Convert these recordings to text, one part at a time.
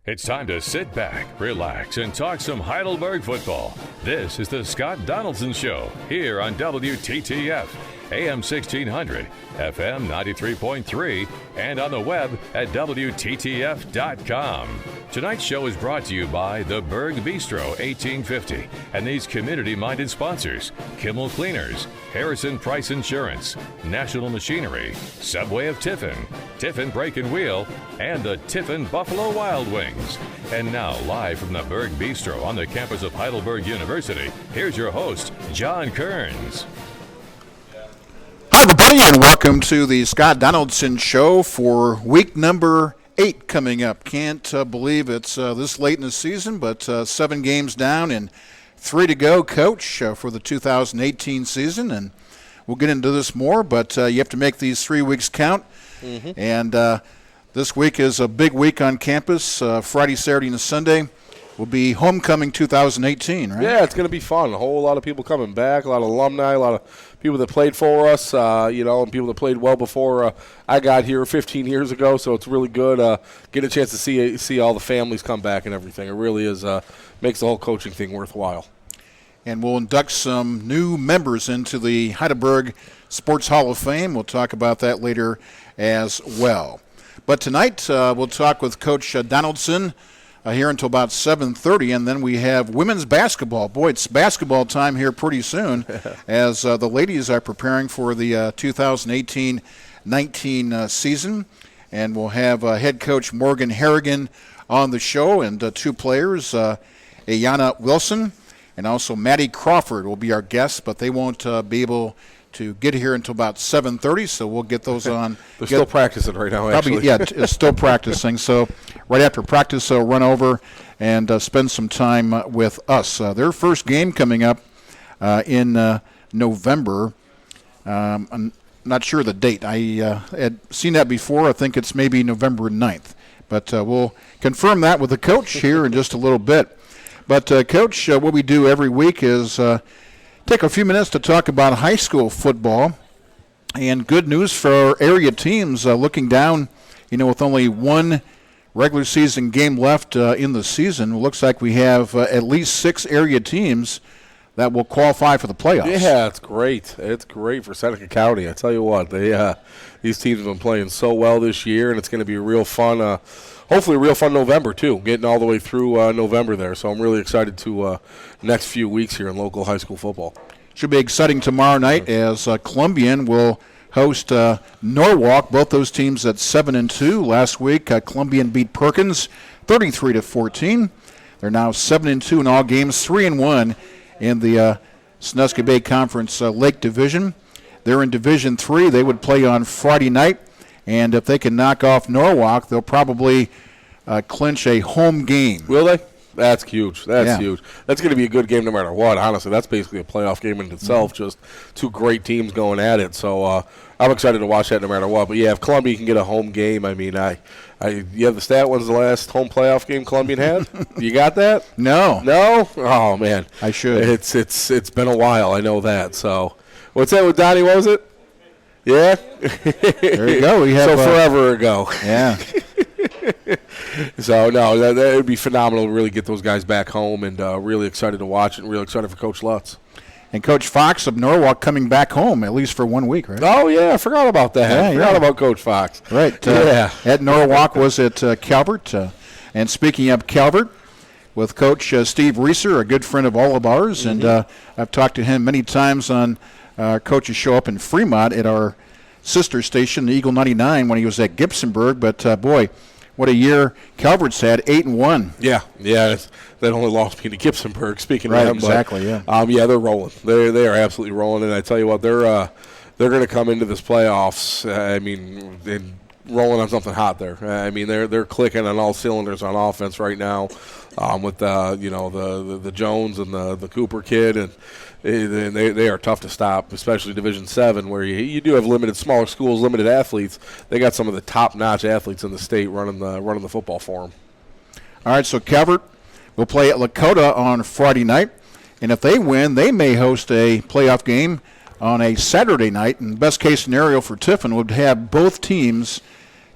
It's time to sit back, relax, and talk some Heidelberg football. This is the Scott Donaldson Show here on WTTF, AM 1600, FM 93.3, and on the web at WTTF.com. Tonight's show is brought to you by the Berg Bistro 1850 and these community-minded sponsors: Kimmel Cleaners, Harrison Price Insurance, National Machinery, Subway of Tiffin, Tiffin Brake and Wheel, and the Tiffin Buffalo Wild Wings. And now, live from the Berg Bistro on the campus of Heidelberg University, here's your host, John Kearns. Hi, everybody, and welcome to the Scott Donaldson Show for week number 8 coming up. Can't believe it's this late in the season, but 7 games down and 3 to go, Coach, for the 2018 season. And we'll get into this more, but you have to make these 3 weeks count. Mm-hmm. And this week is a big week on campus. Friday, Saturday, and Sunday will be homecoming 2018, right? Yeah, it's going to be fun. A whole lot of people coming back, a lot of alumni, a lot of people that played for us, and people that played well before I got here 15 years ago. So it's really good. Get a chance to see all the families come back and everything. It really is makes the whole coaching thing worthwhile. And we'll induct some new members into the Heidelberg Sports Hall of Fame. We'll talk about that later as well. But tonight we'll talk with Coach Donaldson here until about 7:30, and then we have women's basketball. Boy, it's basketball time here pretty soon as the ladies are preparing for the 2018-19 season. And we'll have head coach Morgan Harrigan on the show, and 2 players, Aianna Wilson and also Maddy Crawford will be our guests, but they won't be able to get here until about 7:30, so we'll get those on. They're still practicing right now, actually. Still practicing. So right after practice, they'll run over and spend some time with us. Their first game coming up in November. I'm not sure the date. I had seen that before. I think it's maybe November 9th. But we'll confirm that with the coach here in just a little bit. But, Coach, what we do every week is take a few minutes to talk about high school football, and good news for our area teams looking down, with only 1 regular season game left in the season. It looks like we have at least 6 area teams that will qualify for the playoffs. Yeah, it's great. It's great for Seneca County. I tell you what, these teams have been playing so well this year, and it's going to be a real fun hopefully a real fun November, too, getting all the way through November there. So I'm really excited to next few weeks here in local high school football. Should be exciting tomorrow night as Columbian will host Norwalk. Both those teams at 7-2. Last week, Columbian beat Perkins 33-14. They're now 7-2 in all games, 3-1 in the Sandusky Bay Conference Lake Division. They're in Division 3. They would play on Friday night. And if they can knock off Norwalk, they'll probably clinch a home game. Will they? That's huge. That's huge. That's going to be a good game no matter what. Honestly, that's basically a playoff game in itself, just 2 great teams going at it. So I'm excited to watch that no matter what. But, yeah, if Columbia can get a home game, I mean, you have the stat, when's the last home playoff game Columbian had? You got that? No. No? Oh, man. I should. It's been a while. I know that. So what's that with Donnie? What was it? Yeah? There you go. So forever ago. Yeah. So, no, that would be phenomenal to really get those guys back home, and really excited to watch it and really excited for Coach Lutz. And Coach Fox of Norwalk coming back home, at least for 1 week, right? Oh, yeah, I forgot about that. Yeah, I forgot about Coach Fox. Right. At Norwalk was at Calvert. And speaking of Calvert, with Coach Steve Reeser, a good friend of all of ours, and I've talked to him many times on coaches show up in Fremont at our sister station, the Eagle 99, when he was at Gibsonburg. But, boy, what a year Calvert's had, 8-1. Yeah, that only lost me to Gibsonburg, speaking right, of them. Exactly, but, yeah, they're rolling. They are absolutely rolling, and I tell you what, they're going to come into this playoffs, rolling on something hot there. I mean, they're clicking on all cylinders on offense right now with, the Jones and the Cooper kid, and they are tough to stop, especially Division 7, where you do have smaller schools, limited athletes. They got some of the top-notch athletes in the state running the football for them. All right, so Calvert will play at Lakota on Friday night, and if they win, they may host a playoff game on a Saturday night. And best-case scenario for Tiffin would have both teams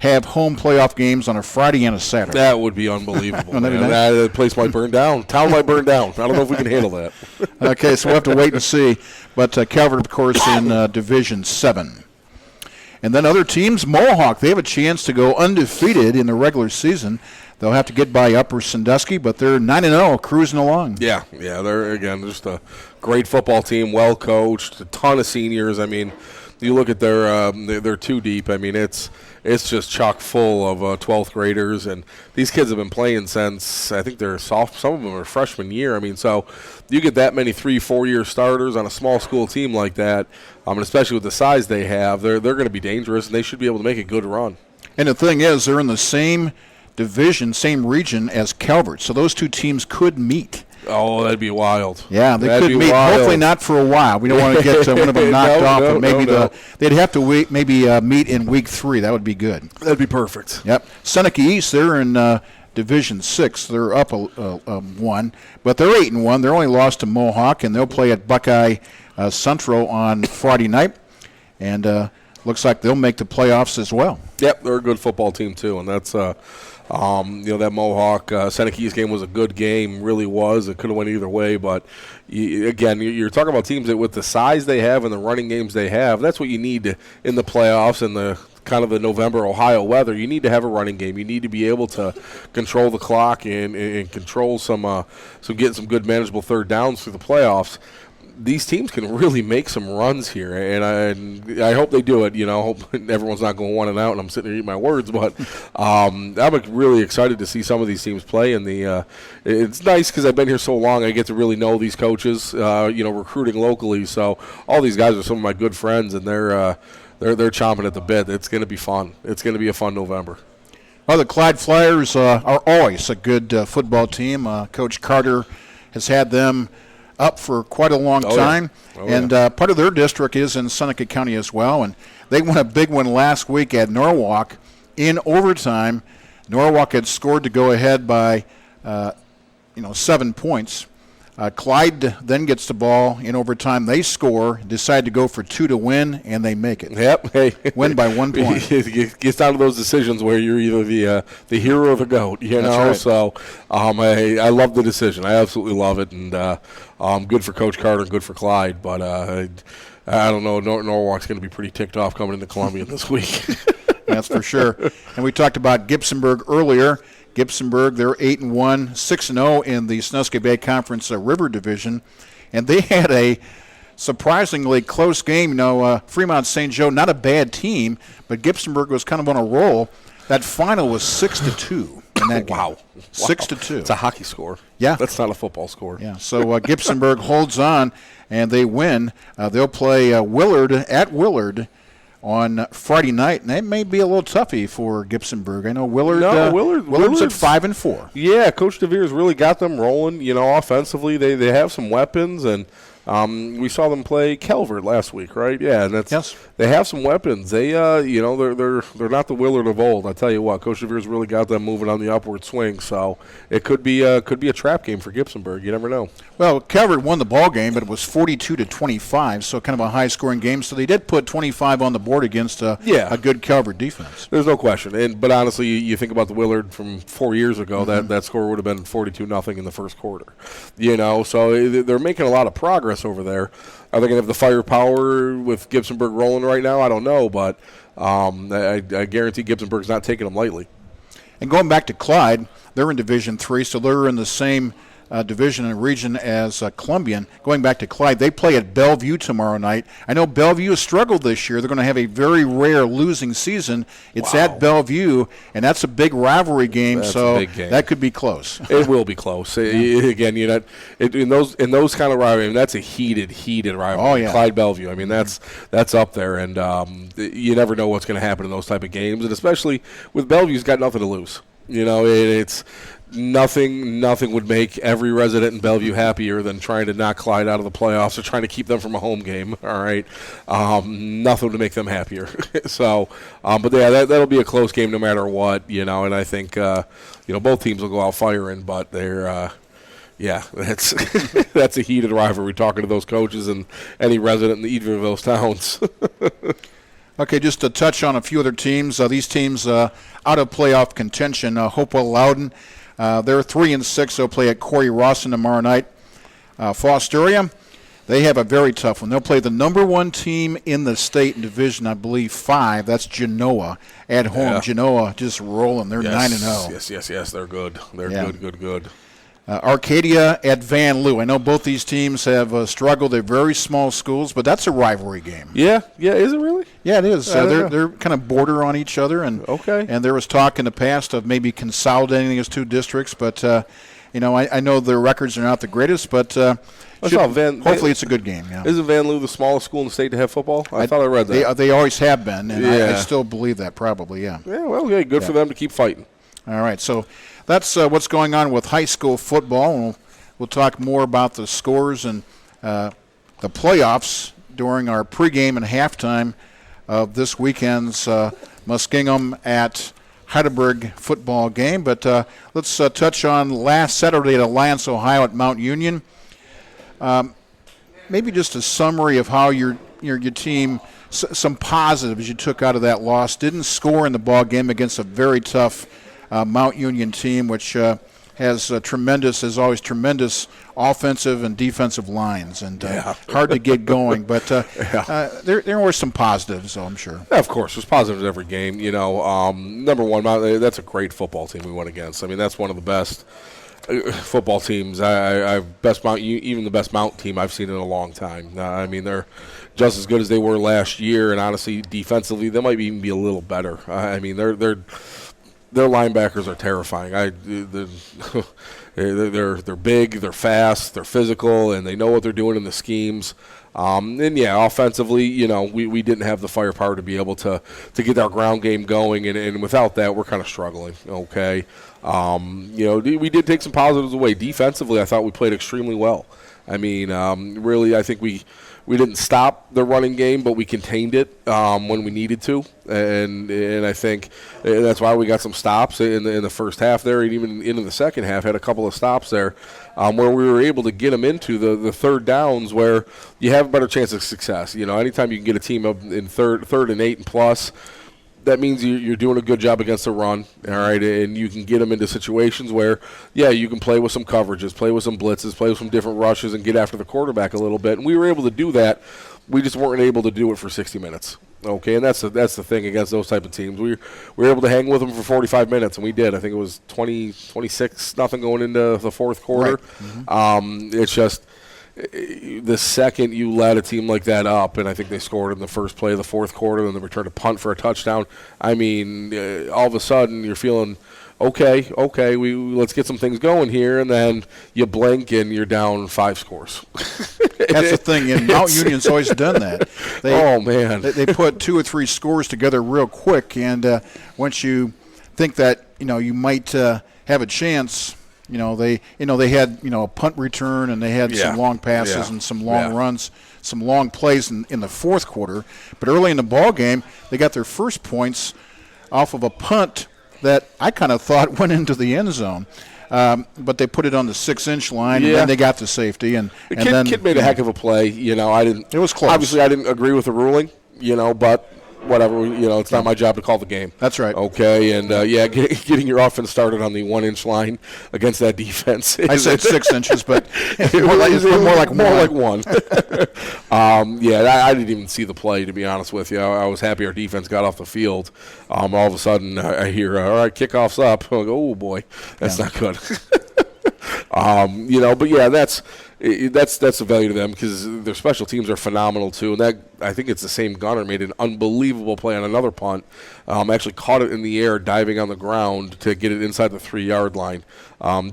have home playoff games on a Friday and a Saturday. That would be unbelievable. Wouldn't that be man. nice? That place might burn down. Town might burn down. I don't know if we can handle that. Okay, so we'll have to wait and see. But Calvert, of course, in Division 7. And then other teams, Mohawk, they have a chance to go undefeated in the regular season. They'll have to get by Upper Sandusky, but they're 9-0, cruising along. Yeah, they're, again, just a great football team, well coached, a ton of seniors. I mean, you look at they're too deep. I mean, it's just chock full of 12th graders, and these kids have been playing since, I think they're some of them are freshman year. I mean, so you get that many 3-4-year starters on a small school team like that, and especially with the size they have, they're going to be dangerous, and they should be able to make a good run. And the thing is, they're in the same division, same region as Calvert, so those two teams could meet. Oh, that'd be wild. Yeah, they That'd could be meet. wild. Hopefully not for a while. We don't want to get one of them knocked off, but maybe they'd have to meet in week 3. That would be good. That'd be perfect. Yep. Seneca East, they're in Division 6. They're up 1, but they're 8-1. They're only lost to Mohawk, and they'll play at Buckeye Central on Friday night, and looks like they'll make the playoffs as well. Yep, they're a good football team too, and that's that Mohawk Seneca East game was a good game, really was. It could have went either way, but again, you're talking about teams that with the size they have and the running games they have, that's what you need in the playoffs and the kind of the November Ohio weather. You need to have a running game. You need to be able to control the clock and control get some good manageable third downs through the playoffs. These teams can really make some runs here, and I hope they do it. I hope everyone's not going 1-0, and I'm sitting here eating my words. But I'm really excited to see some of these teams play. And it's nice because I've been here so long. I get to really know these coaches. Recruiting locally, so all these guys are some of my good friends, and they're chomping at the bit. It's going to be fun. It's going to be a fun November. Well, the Clyde Flyers are always a good football team. Coach Carter has had them up for quite a long time, and part of their district is in Seneca County as well, and they won a big one last week at Norwalk in overtime. Norwalk had scored to go ahead by 7 points. Clyde then gets the ball in overtime. They score, decide to go for 2 to win, and they make it. Yep. Hey. Win by 1 point. It gets down to those decisions where you're either the hero or the goat, That's right. So I love the decision. I absolutely love it, and good for Coach Carter and good for Clyde. But I don't know. Norwalk's going to be pretty ticked off coming into Columbia this week. That's for sure. And we talked about Gibsonburg earlier. Gibsonburg, they're 8-1, 6-0 in the Sandusky Bay Conference River Division, and they had a surprisingly close game. Fremont St. Joe, not a bad team, but Gibsonburg was kind of on a roll. That final was 6-2 in that game. Wow. 6-2. It's a hockey score. Yeah. That's not a football score. Yeah. So Gibsonburg holds on, and they win. They'll play Willard at Willard on Friday night, and that may be a little toughy for Gibsonburg. I know Willard's at 5-4. Yeah, Coach DeVere's really got them rolling. Offensively, they have some weapons, and we saw them play Calvert last week, right? Yeah, and they have some weapons. They, they're not the Willard of old. I tell you what, Coach DeVere's really got them moving on the upward swing. So it could be a trap game for Gibsonburg. You never know. Well, Calvert won the ball game, but it was 42-25, so kind of a high-scoring game. So they did put 25 on the board against a good Calvert defense. There's no question. But honestly, you think about the Willard from 4 years ago, that score would have been 42-0 in the first quarter. So they're making a lot of progress over there. Are they going to have the firepower with Gibsonburg rolling right now? I don't know, but I guarantee Gibsonburg's not taking them lightly. And going back to Clyde, they're in Division 3, so they're in the same division and region as Columbian. Going back to Clyde, they play at Bellevue tomorrow night. I know Bellevue has struggled this year. They're going to have a very rare losing season. It's at Bellevue, and that's a big rivalry game, that could be close. It will be close. Again, in those kind of rivalry, that's a heated rivalry. Oh, yeah. Clyde Bellevue. I mean, that's up there, and you never know what's going to happen in those type of games, and especially with Bellevue's got nothing to lose. It's nothing would make every resident in Bellevue happier than trying to knock Clyde out of the playoffs or trying to keep them from a home game. All right, nothing to make them happier. So, but yeah, that'll be a close game no matter what. And I think both teams will go out firing, but they're. That's that's a heated rivalry. Talking to those coaches and any resident in either of those towns. Okay, just to touch on a few other teams. These teams out of playoff contention. Hopewell Loudon, they're 3-6. They'll play at Corey Rawson tomorrow night. Fostoria, they have a very tough one. They'll play the number 1 team in the state in Division, I believe, 5. That's Genoa at home. Yeah. Genoa just rolling. They're 9-0. Yes. They're good. They're good. Arcadia at Van Loo. I know both these teams have struggled. They're very small schools, but that's a rivalry game. Yeah. Is it really? Yeah, it is. They're kind of border on each other, and there was talk in the past of maybe consolidating those two districts, but I know their records are not the greatest, but hopefully it's a good game. Yeah. Isn't Van Loo the smallest school in the state to have football? I thought I read that. They always have been, and I still believe that probably. Yeah. Yeah. Well, good for them to keep fighting. All right, so that's what's going on with high school football, and we'll talk more about the scores and the playoffs during our pregame and halftime of this weekend's Muskingum at Heidelberg football game. But let's touch on last Saturday at Alliance, Ohio at Mount Union. Maybe just a summary of how your team, some positives you took out of that loss. Didn't score in the ball game against a very tough Mount Union team, which has tremendous offensive and defensive lines, and hard to get going. But there were some positives, I'm sure. Yeah, of course, there's positives every game. Number one, that's a great football team we went against. I mean, that's one of the best football teams. Even the best Mount team I've seen in a long time. I mean, they're just as good as they were last year, and honestly, defensively, they might even be a little better. I mean, their linebackers are terrifying. They're big, they're fast, they're physical, and they know what they're doing in the schemes. Offensively, we didn't have the firepower to be able to get our ground game going, and without that, we're kind of struggling. Okay, we did take some positives away. Defensively, I thought we played extremely well. I mean, really, I think we didn't stop the running game, but we contained it when we needed to, and I think that's why we got some stops in the first half there, and even into the second half had a couple of stops there where we were able to get them into the third downs where you have a better chance of success. Anytime you can get a team up in third and 8 and plus, that means you're doing a good job against the run, all right, and you can get them into situations where, you can play with some coverages, play with some blitzes, play with some different rushes, and get after the quarterback a little bit. And we were able to do that. We just weren't able to do it for 60 minutes, okay? And that's the thing against those type of teams. We were able to hang with them for 45 minutes, and we did. I think it was 26-0 going into the fourth quarter. Right. Mm-hmm. It's just the second you let a team like that up, and I think they scored in the first play of the fourth quarter, and then returned a punt for a touchdown. I mean, all of a sudden you're feeling, okay, let's get some things going here, and then you blink and you're down 5 scores. That's the thing, and Mount Union's always done that. They put 2 or 3 scores together real quick, and once you think that you might have a chance. They had a punt return, and they had some long passes and some long runs, some long plays in the fourth quarter. But early in the ball game, they got their first points off of a punt that I kind of thought went into the end zone. But they put it on the 6-inch line, and then they got the safety. And then Kid made a heck of a play. It was close. Obviously, I didn't agree with the ruling. But whatever, it's not my job to call the game. That's right. Okay, and getting your offense started on the 1-inch line against that defense. I said 6 inches, but it's more like one. I didn't even see the play, to be honest with you. I was happy our defense got off the field. All of a sudden, I hear, all right, kickoff's up. I go, oh boy, that's not good. That's the value to them because their special teams are phenomenal too. And that, I think it's the same gunner, made an unbelievable play on another punt. Actually caught it in the air, diving on the ground to get it inside the 3-yard line.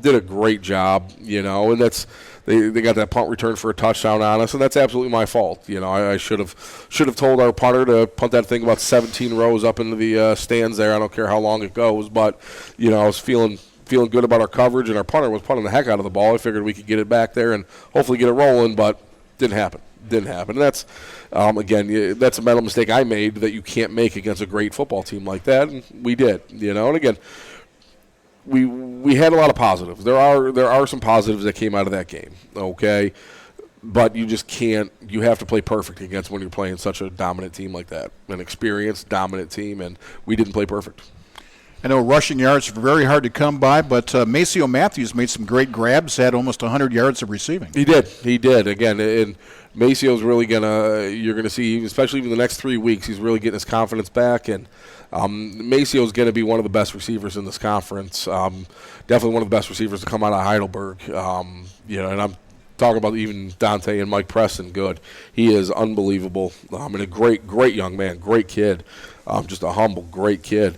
Did a great job, and that's they got that punt return for a touchdown on us, and that's absolutely my fault. I should have told our punter to punt that thing about 17 rows up into the stands there. I don't care how long it goes, but I was feeling good about our coverage, and our punter was punting the heck out of the ball. I figured we could get it back there and hopefully get it rolling, but didn't happen. And that's, again, that's a mental mistake I made that you can't make against a great football team like that, and we did. And again, we had a lot of positives. There are some positives that came out of that game, okay? But you just can't. You have to play perfect against when you're playing such a dominant team like that, an experienced, dominant team, and we didn't play perfect. I know rushing yards are very hard to come by, but Maceo Matthews made some great grabs, had almost 100 yards of receiving. He did. Again, and Maceo's really you're going to see, especially in the next 3 weeks, he's really getting his confidence back, and Maceo's going to be one of the best receivers in this conference. Definitely one of the best receivers to come out of Heidelberg. And I'm talking about even Dante and Mike Preston, good. He is unbelievable. And a great young man, great kid. Just a humble, great kid.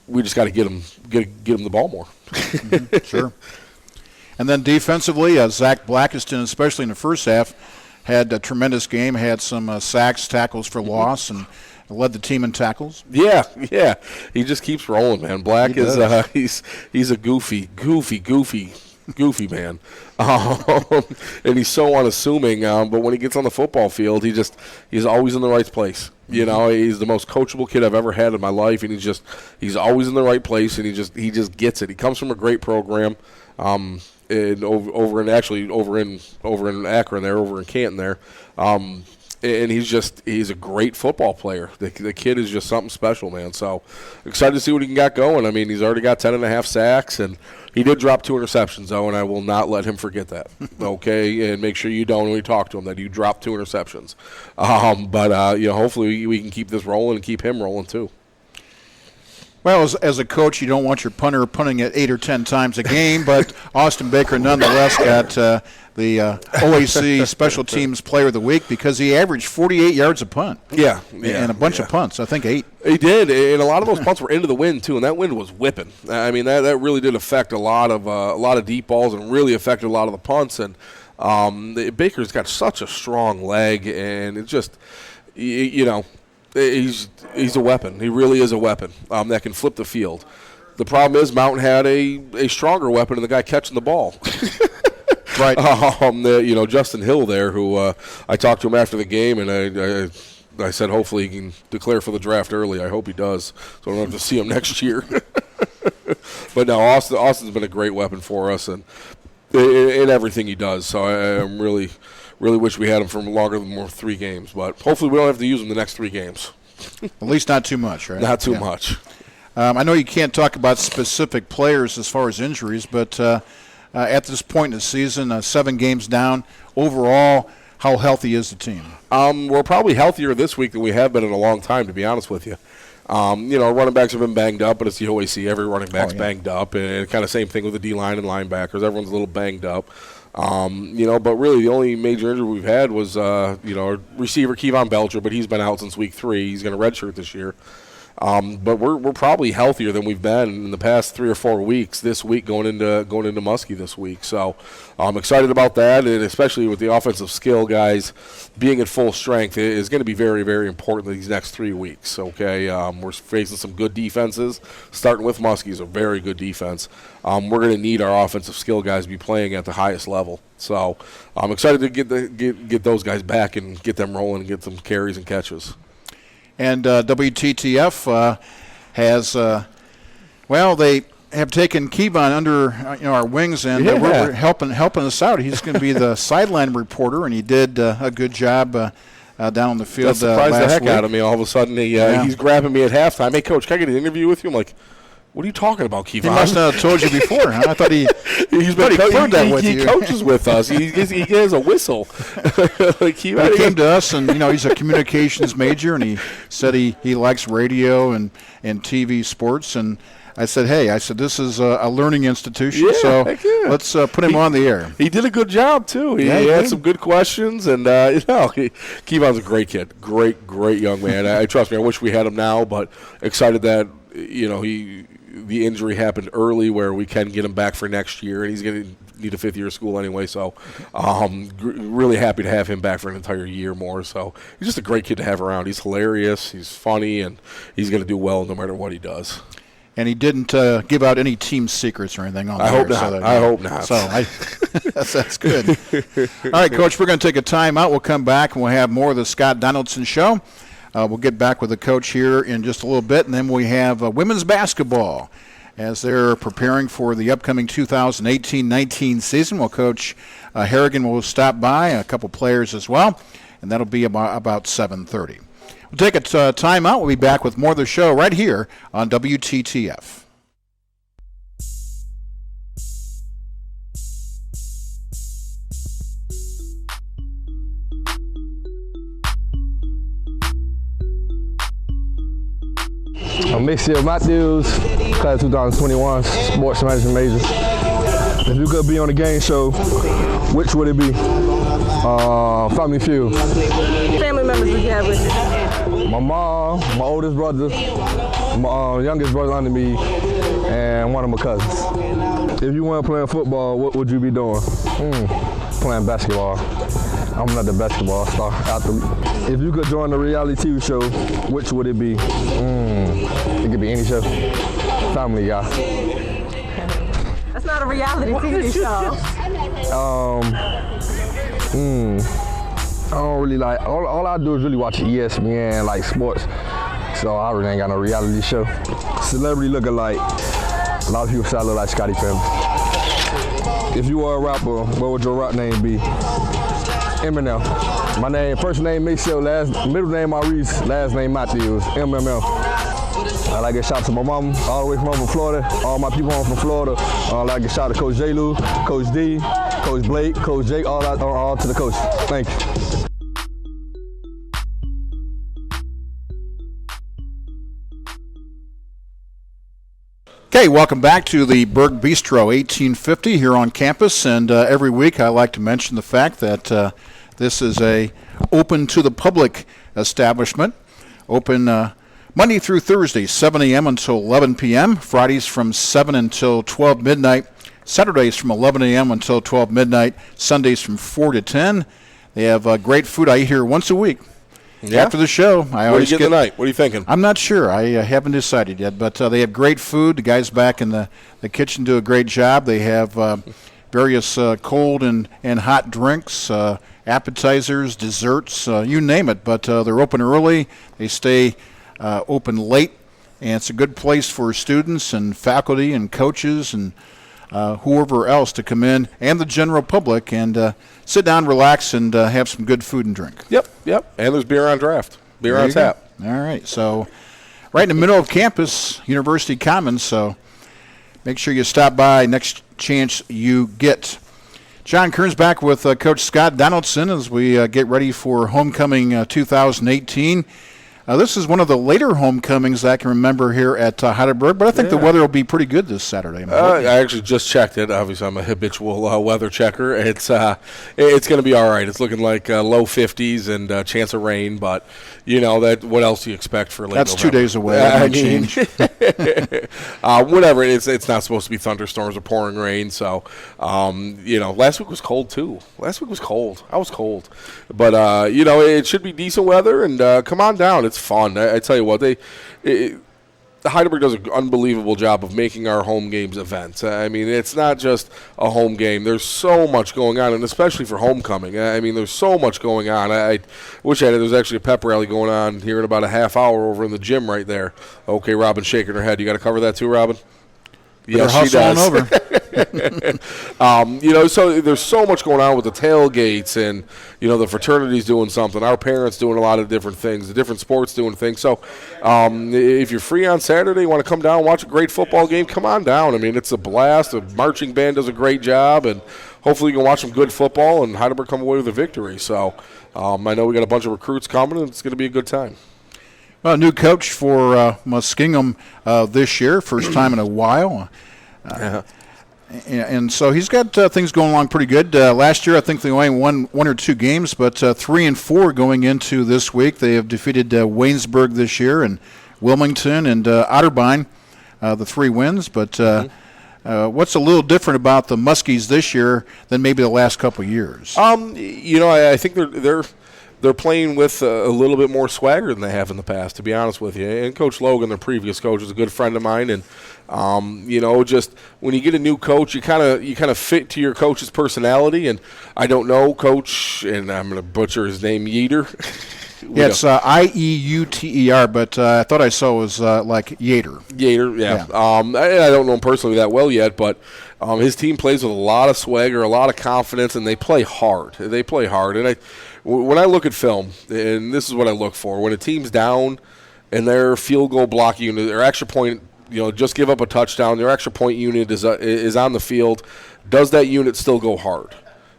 We just got to get him the ball more. Sure. And then defensively, Zach Blackiston, especially in the first half, had a tremendous game, had some sacks, tackles for loss, and led the team in tackles. Yeah. He just keeps rolling, man. Black he's a goofy man. And he's so unassuming, but when he gets on the football field, he's always in the right place. You know, he's the most coachable kid I've ever had in my life, and he's always in the right place, and he just gets it. He comes from a great program, and over in Akron there, over in Canton there, and he's a great football player. The kid is just something special, man. So excited to see what he can got going. I mean, he's already got 10.5 sacks, and he did drop 2 interceptions, though, and I will not let him forget that. Okay, and make sure you don't when we talk to him that you dropped 2 interceptions. But hopefully we can keep this rolling and keep him rolling too. Well, as a coach, you don't want your punter punting it 8 or 10 times a game, but Austin Baker nonetheless got the OAC Special Teams Player of the Week because he averaged 48 yards a punt. Yeah. And a bunch of punts, I think 8. He did, and a lot of those punts were into the wind too, and that wind was whipping. I mean, that really did affect a lot of deep balls and really affected a lot of the punts. And Baker's got such a strong leg, and it just, he's a weapon. He really is a weapon that can flip the field. The problem is Mountain had a stronger weapon in the guy catching the ball. Right. Justin Hill there, who I talked to him after the game, and I said hopefully he can declare for the draft early. I hope he does, so I don't have to see him next year. But no, Austin's been a great weapon for us, and in everything he does. So I'm really wish we had him for longer than 3 games, but hopefully we don't have to use him the next 3 games. At least not too much, right? Not too much. I know you can't talk about specific players as far as injuries, but at this point in the season, 7 games down, overall, how healthy is the team? We're probably healthier this week than we have been in a long time, to be honest with you. Our running backs have been banged up, but it's the OAC. Every running back's banged up, and kind of same thing with the D-line and linebackers. Everyone's a little banged up. But really the only major injury we've had was, our receiver Kevon Belcher, but he's been out since week 3. He's going to redshirt this year. But we're probably healthier than we've been in the past 3 or 4 weeks. This week going into Muskie this week, so I'm excited about that, and especially with the offensive skill guys being at full strength is going to be very, very important these next 3 weeks. Okay, we're facing some good defenses. Starting with Muskie's a very good defense. We're going to need our offensive skill guys to be playing at the highest level. So I'm excited to get those guys back and get them rolling and get some carries and catches. And WTTF has, they have taken Kevon under our wings, and we're helping us out. He's going to be the sideline reporter, and he did a good job down on the field. That surprised last the heck week. out of me. All of a sudden, he's grabbing me at halftime. Hey, Coach, can I get an interview with you? I'm like, what are you talking about, Kevon? He must not have told you before, huh? I thought he coaches with us. He has a whistle. He came to us, and he's a communications major, and he said he likes radio and TV sports. And I said, this is a learning institution, so let's put him on the air. He did a good job too. He had some good questions, and Kevon's a great kid, great young man. Trust me, I wish we had him now, but excited that the injury happened early where we can get him back for next year, and he's going to need a 5th year of school anyway. So really happy to have him back for an entire year more. So he's just a great kid to have around. He's hilarious. He's funny, and he's going to do well no matter what he does. And he didn't give out any team secrets or anything on I hope not. So that's good. All right, Coach, we're going to take a timeout. We'll come back, and we'll have more of the Scott Donaldson Show. We'll get back with the coach here in just a little bit, and then we have women's basketball. as they're preparing for the upcoming 2018-19 season. Well, Coach Harrigan will stop by, a couple players as well, and that'll be about 7:30. We'll take a timeout. We'll be back with more of the show right here on WTTF. I'm Maciel Matthews, class 2021, sports management major. If you could be on a game show, which would it be? Family Feud. Family members would you have with you? My mom, my oldest brother, my youngest brother under me, and one of my cousins. If you weren't playing football, what would you be doing? Playing basketball. I'm not the basketball star athlete. If you could join a reality TV show, which would it be? It could be any show. Family Guy. That's not a reality TV show. I don't really like, all I do is really watch ESPN, like sports. So I really ain't got no reality show. Celebrity lookalike. A lot of people say I look like Scottie Pippen. If you were a rapper, what would your rap name be? Eminem. My name, first name Maciel, middle name Maurice, last name Matthews, MMM. I like to shout to my mom, all the way from Florida, all my people home from Florida. I like to shout to Coach J. Lou, Coach D, Coach Blake, Coach Jake, all to the coach. Thank you. Okay, welcome back to the Berg Bistro 1850 here on campus, and every week I like to mention the fact that this is a open to the public establishment, open Monday through Thursday, 7 a.m. until 11 p.m., Fridays from 7 until 12 midnight, Saturdays from 11 a.m. until 12 midnight, Sundays from 4 to 10. They have great food. I eat here once a week. Yeah. After the show, I always get tonight. What are you thinking? I'm not sure. I haven't decided yet, but they have great food. The guys back in the kitchen do a great job. They have various cold and hot drinks, appetizers, desserts, you name it. But they're open early. They stay open late, and it's a good place for students and faculty and coaches and whoever else to come in, and the general public, and sit down, relax, and have some good food and drink. Yep. And there's beer on draft. Beer on tap. All right. So right in the middle of campus, University Commons, so make sure you stop by next chance you get. John Kearns back with Coach Scott Donaldson as we get ready for homecoming 2018. This is one of the later homecomings I can remember here at Heidelberg, but I think the weather will be pretty good this Saturday. I actually just checked it. Obviously, I'm a habitual weather checker. It's going to be all right. It's looking like low 50s and chance of rain, but that. What else do you expect for late That's November? 2 days away. Change. Whatever. It's not supposed to be thunderstorms or pouring rain. So, last week was cold too. Last week was cold. I was cold, but it should be decent weather. And come on down. It's fun. I tell you what, Heidelberg does an unbelievable job of making our home games events. I mean, it's not just a home game. There's so much going on, and especially for homecoming. I mean, there's so much going on. I wish there's actually a pep rally going on here in about a half hour over in the gym right there. Okay, Robin's shaking her head. You got to cover that too, Robin? Yes, she does. Over. So there's so much going on with the tailgates and, the fraternities doing something, our parents doing a lot of different things, the different sports doing things. So if you're free on Saturday, you want to come down and watch a great football game, come on down. I mean, it's a blast. The marching band does a great job, and hopefully you can watch some good football and Heidelberg come away with a victory. So I know we got a bunch of recruits coming, and it's going to be a good time. Well, a new coach for Muskingum this year, first time in a while. And so he's got things going along pretty good. Last year, I think they only won one or two games, but 3-4 going into this week. They have defeated Waynesburg this year and Wilmington and Otterbein, the 3 wins. But what's a little different about the Muskies this year than maybe the last couple of years? I think they're playing with a little bit more swagger than they have in the past, to be honest with you. And Coach Logan, their previous coach, is a good friend of mine. And just when you get a new coach, you kind of fit to your coach's personality. And I don't know, Coach, and I'm going to butcher his name, Yeater. Yeah, it's Ieuter, but I thought I saw it was like Yater. Yater, yeah. I don't know him personally that well yet, but his team plays with a lot of swagger, a lot of confidence, and they play hard. And when I look at film, and this is what I look for, when a team's down and their field goal block unit, their extra point, just give up a touchdown, their extra point unit is on the field, does that unit still go hard?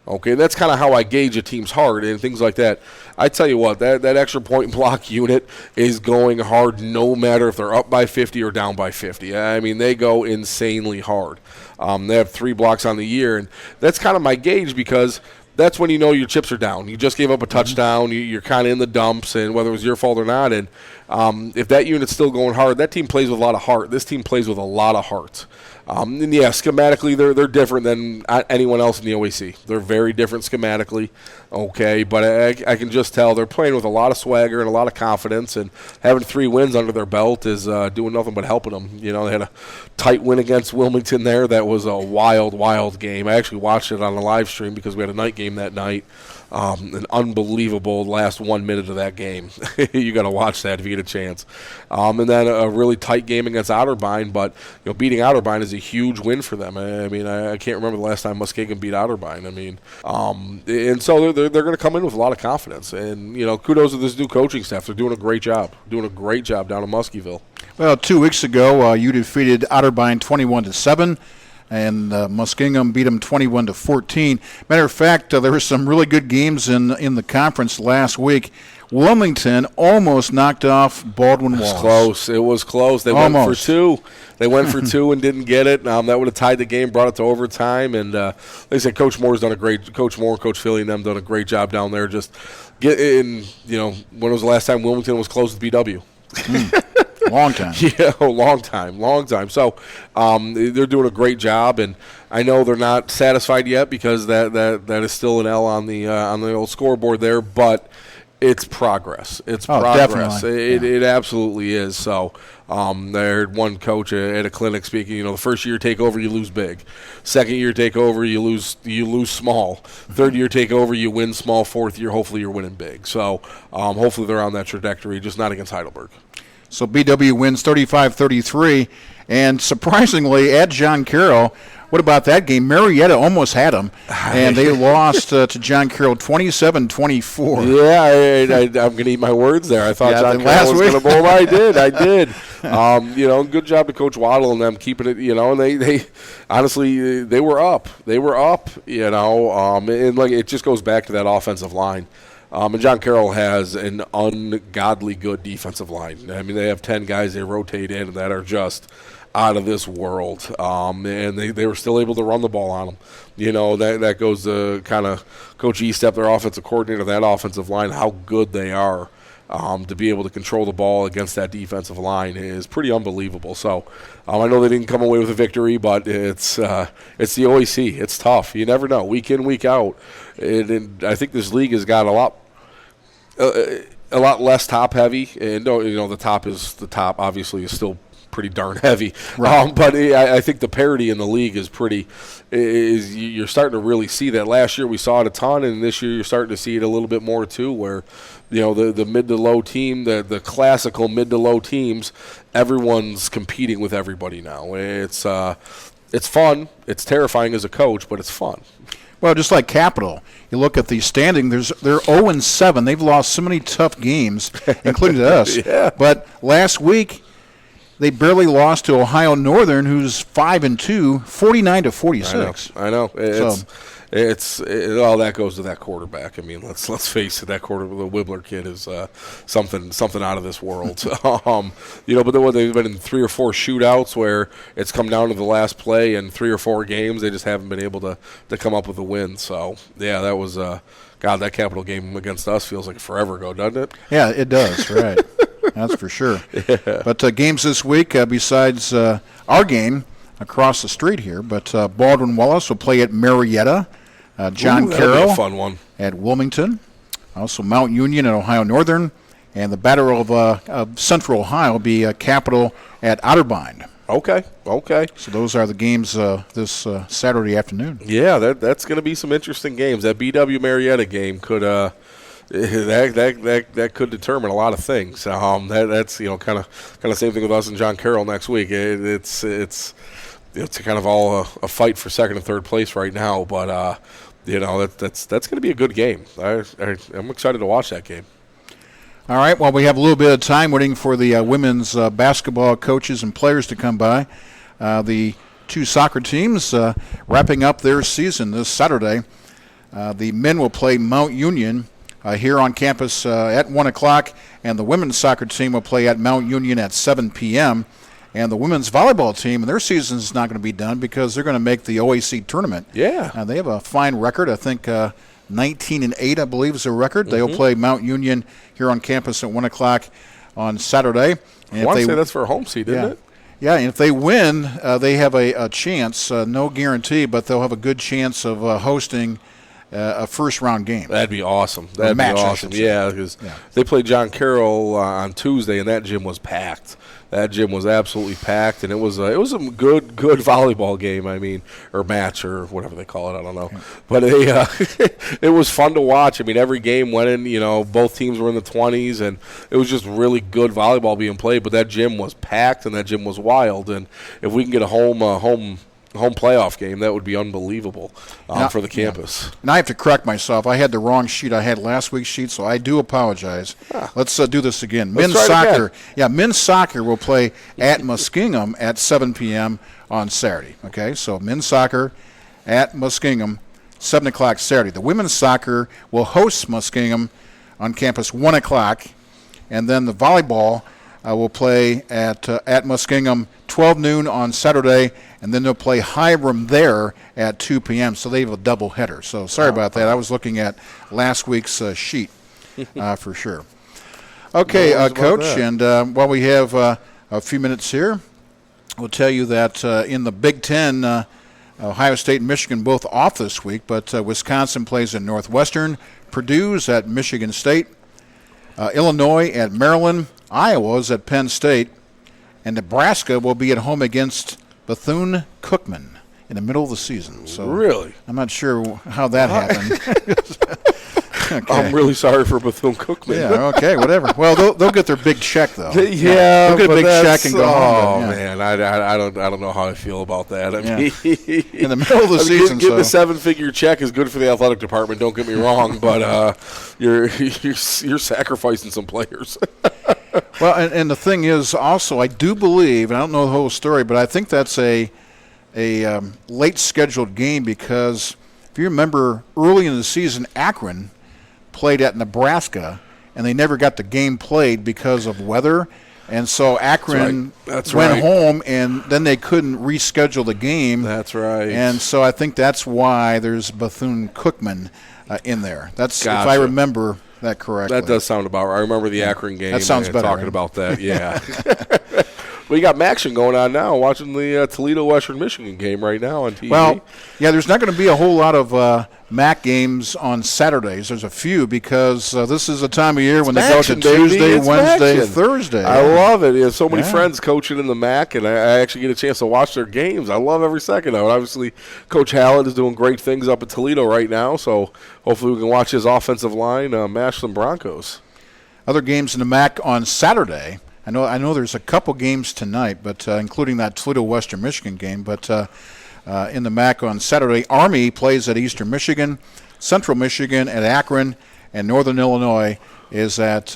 Okay, that's kind of how I gauge a team's hard and things like that. I tell you what, that extra point block unit is going hard no matter if they're up by 50 or down by 50. I mean, they go insanely hard. They have 3 blocks on the year, and that's kind of my gauge because that's when you know your chips are down. You just gave up a touchdown. You're kind of in the dumps, and whether it was your fault or not. And if that unit's still going hard, that team plays with a lot of heart. This team plays with a lot of heart. And yeah, schematically they're different than anyone else in the OAC. They're very different schematically, okay, but I can just tell they're playing with a lot of swagger and a lot of confidence, and having 3 wins under their belt is doing nothing but helping them. They had a tight win against Wilmington there. That was a wild, wild game. I actually watched it on a live stream because we had a night game that night. An unbelievable last 1 minute of that game. You got to watch that if you get a chance. And then a really tight game against Otterbein, but beating Otterbein is a huge win for them. I mean, I can't remember the last time Muskegon beat Otterbein. I mean, and so they're going to come in with a lot of confidence. And kudos to this new coaching staff. They're doing a great job. Down in Muskieville. Well, 2 weeks ago, you defeated Otterbein 21-7. And Muskingum beat them 21-14. Matter of fact, there were some really good games in the conference last week. Wilmington almost knocked off Baldwin Wallace. It was close. They went for 2. They went for 2 and didn't get it. That would have tied the game, brought it to overtime. And like I said, Coach Moore and Coach Philly and them done a great job down there. Just getting, when was the last time Wilmington was close to BW? Long time. Yeah, long time. So they're doing a great job, and I know they're not satisfied yet because that is still an L on the old scoreboard there, but it's progress. It's progress. It absolutely is. So I heard one coach at a clinic speaking, the first year take over, you lose big. Second year take over, you lose small. Third year take over, you win small. Fourth year, hopefully you're winning big. So hopefully they're on that trajectory, just not against Heidelberg. So BW wins 35-33, and surprisingly, at John Carroll, what about that game? Marietta almost had them, and they lost to John Carroll 27-24. Yeah, I'm going to eat my words there. I thought John Carroll was going to bowl. I did. Good job to Coach Waddle and them keeping it. And they honestly they were up. And like it just goes back to that offensive line. And John Carroll has an ungodly good defensive line. I mean, they have 10 guys they rotate in that are just out of this world. And they were still able to run the ball on them. That goes to kind of Coach Estep, their offensive coordinator, that offensive line, how good they are. To be able to control the ball against that defensive line is pretty unbelievable. So I know they didn't come away with a victory, but it's the OAC. It's tough. You never know. Week in, week out. And I think this league has got a lot less top heavy. And the top obviously is still pretty darn heavy. Right. But I think the parity in the league is you're starting to really see that. Last year we saw it a ton, and this year you're starting to see it a little bit more too, where the mid to low team, the classical mid to low teams, everyone's competing with everybody now. It's fun. It's terrifying as a coach, but it's fun. Well, just like Capital, you look at the standing, they're 0-7. They've lost so many tough games, including to us. Yeah. But last week, they barely lost to Ohio Northern, who's 5-2, 49-46. I know. All that goes to that quarterback. I mean, let's face it, the Wibbler kid is something out of this world. But they've been in 3 or 4 shootouts where it's come down to the last play, and 3 or 4 games they just haven't been able to come up with a win. So yeah, that was that Capital game against us feels like forever ago, doesn't it? Yeah, it does. Right. That's for sure. Yeah. But games this week, besides our game across the street here, but Baldwin Wallace will play at Marietta. John Carroll be a fun one. At Wilmington. Also Mount Union at Ohio Northern. And the Battle of Central Ohio will be Capital at Otterbein. Okay. So those are the games this Saturday afternoon. Yeah, that's going to be some interesting games. That BW Marietta game could that could determine a lot of things. That's kind of same thing with us and John Carroll next week. It's kind of all a fight for second and third place right now. But that's going to be a good game. I'm excited to watch that game. All right. Well, we have a little bit of time waiting for the women's basketball coaches and players to come by. The two soccer teams wrapping up their season this Saturday. The men will play Mount Union here on campus at 1 o'clock, and the women's soccer team will play at Mount Union at 7 p.m. And the women's volleyball team, their season is not going to be done because they're going to make the OAC tournament. Yeah. They have a fine record. I think 19-8, I believe, is their record. They'll play Mount Union here on campus at 1 o'clock on Saturday. And I want to say that's for a home seed, isn't it? Yeah, and if they win, they have a chance, no guarantee, but they'll have a good chance of hosting a first-round game. That'd be awesome. That'd be awesome. Yeah, because they played John Carroll on Tuesday, and that gym was packed. That gym was absolutely packed, and it was a good volleyball game. I mean, or match, or whatever they call it. I don't know, but it was fun to watch. I mean, every game went in. Both teams were in the 20s, and it was just really good volleyball being played. But that gym was packed, and that gym was wild. And if we can get a home playoff game, that would be unbelievable for the campus. Yeah. And I have to correct myself. I had the wrong sheet. I had last week's sheet, so I do apologize. Let's do this again. Men's soccer. Again. Yeah, men's soccer will play at Muskingum at 7 p.m. on Saturday. Okay, so men's soccer at Muskingum, 7 o'clock Saturday. The women's soccer will host Muskingum on campus 1 o'clock, and then the volleyball will play at Muskingum 12 noon on Saturday, and then they'll play Hiram there at 2 p.m. So they have a double header. So sorry about that. I was looking at last week's sheet for sure. Okay, Coach, and while we have a few minutes here, we'll tell you that in the Big Ten, Ohio State and Michigan both off this week, but Wisconsin plays at Northwestern, Purdue's at Michigan State, Illinois at Maryland, Iowa's at Penn State, and Nebraska will be at home against Bethune-Cookman in the middle of the season. So really? I'm not sure how that happened. Okay. I'm really sorry for Bethune-Cookman. Yeah, okay, whatever. Well, they'll get their big check, though. Yeah, they'll get a big check and go home. Man, I don't know how I feel about that. I mean, in the middle of the season, getting a 7-figure check is good for the athletic department. Don't get me wrong, but you're sacrificing some players. Well, and the thing is, also, I do believe, and I don't know the whole story, but I think that's a late scheduled game because if you remember early in the season, Akron played at Nebraska, and they never got the game played because of weather. And so Akron went home, and then they couldn't reschedule the game. That's right. And so I think that's why there's Bethune-Cookman in there. That's gotcha. If I remember that correctly. That does sound about right. I remember the Akron game. That sounds better. Talking about that, yeah. Well, you got action going on now, watching the Toledo-Western Michigan game right now on TV. Well, yeah, there's not going to be a whole lot of MAC games on Saturdays. There's a few because this is a time of year when they go to Tuesday, Wednesday, Thursday. I love it. Yeah, so many friends coaching in the MAC, and I actually get a chance to watch their games. I love every second of it. Obviously, Coach Hallett is doing great things up at Toledo right now, so hopefully we can watch his offensive line mash some Broncos. Other games in the MAC on Saturday. I know there's a couple games tonight, but including that Toledo-Western Michigan game. But in the MAC on Saturday, Army plays at Eastern Michigan, Central Michigan at Akron, and Northern Illinois is at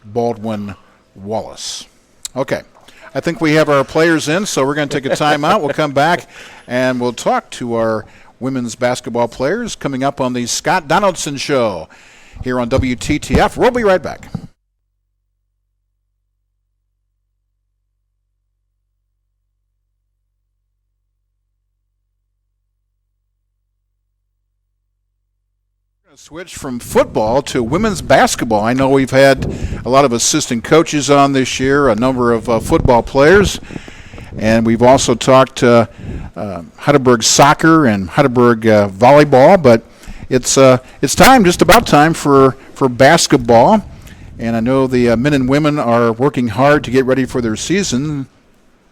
Baldwin-Wallace. Okay. I think we have our players in, so we're going to take a timeout. We'll come back, and we'll talk to our women's basketball players coming up on the Scott Donaldson Show here on WTTF. We'll be right back. Switch from football to women's basketball. I know we've had a lot of assistant coaches on this year, a number of football players, and we've also talked Heidelberg soccer and Heidelberg volleyball. But it's time, just about time for basketball. And I know the men and women are working hard to get ready for their season.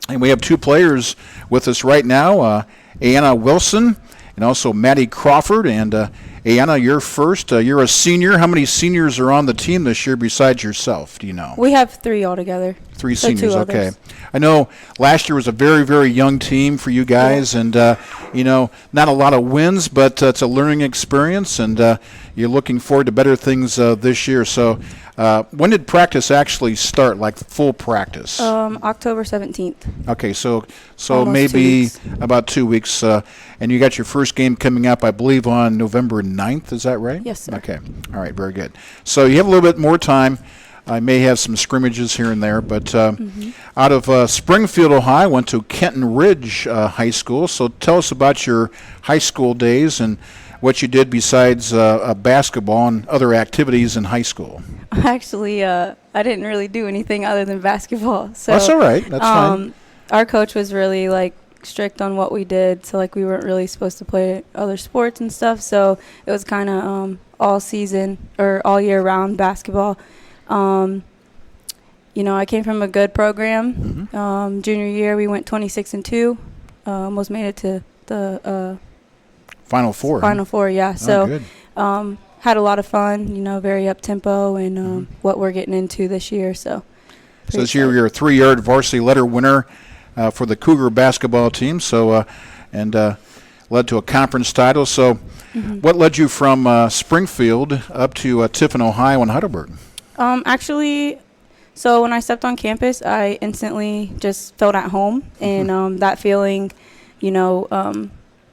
And we have two players with us right now, Aianna Wilson and also Maddy Crawford. And Aianna, you're first. You're a senior. How many seniors are on the team this year besides yourself? Do you know? We have 3 altogether. 3 So seniors. 2 Okay. others. I know last year was a very, very young team for you guys, and not a lot of wins, but it's a learning experience, and you're looking forward to better things this year. So, when did practice actually start? Like full practice? October 17th. Okay, so Almost maybe 2 weeks. about 2 weeks, and you got your first game coming up, I believe, on November 9th. Is that right? Yes, sir. Okay. All right. Very good. So you have a little bit more time. I may have some scrimmages here and there, but out of Springfield, Ohio, went to Kenton Ridge High School. So tell us about your high school days and what you did besides basketball and other activities in high school. Actually, I didn't really do anything other than basketball. So That's all right. That's fine. Our coach was really strict on what we did. So we weren't really supposed to play other sports and stuff. So it was kind of all season or all year round basketball. I came from a good program. Junior year, we went 26-2. Almost made it to the Final Four. Final Four, yeah. Oh, So good. had a lot of fun. Very up tempo and what we're getting into this year. So This year you're a 3-yard varsity letter winner for the Cougar basketball team. So and led to a conference title. So what led you from Springfield up to Tiffin, Ohio, and Heidelberg? Actually, so when I stepped on campus, I instantly just felt at home, and that feeling,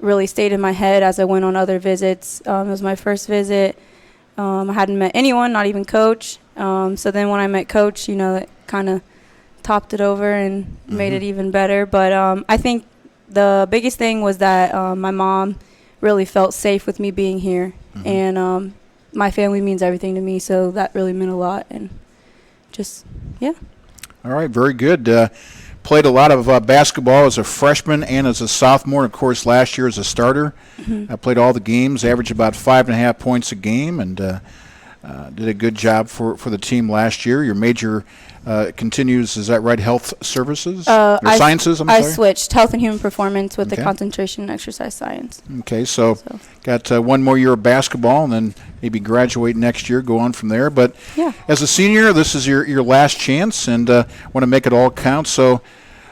really stayed in my head as I went on other visits. It was my first visit. I hadn't met anyone, not even coach. So then when I met coach, it kind of topped it over and made it even better. But I think the biggest thing was that my mom really felt safe with me being here, and my family means everything to me, so that really meant a lot. And just, yeah. All right, very good. Played a lot of basketball as a freshman and as a sophomore. Of course, last year as a starter. I played all the games, averaged about 5.5 points a game, and did a good job for the team last year. Your major continues, is that right, health services? Or sciences, I'm sorry? I switched health and human performance with the Okay. concentration in exercise science. Okay, so got one more year of basketball and then maybe graduate next year, go on from there. But Yeah. as a senior, this is your last chance and want to make it all count. So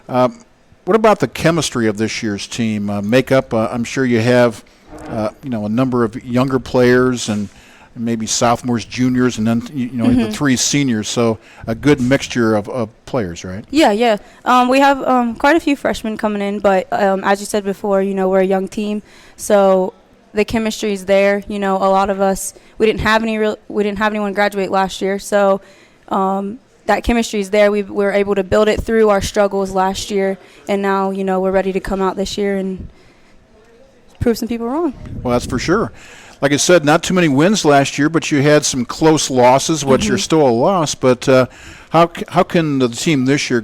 what about the chemistry of this year's team? Makeup, I'm sure you have a number of younger players and maybe sophomores, juniors, and then the 3 seniors. So a good mixture of players, right? Yeah. We have quite a few freshmen coming in, but as you said before, we're a young team, so the chemistry is there. A lot of us, we didn't have anyone graduate last year, so that chemistry is there. We were able to build it through our struggles last year, and now we're ready to come out this year and prove some people wrong. Well, that's for sure. Like I said, not too many wins last year, but you had some close losses, which are still a loss. But how can the team this year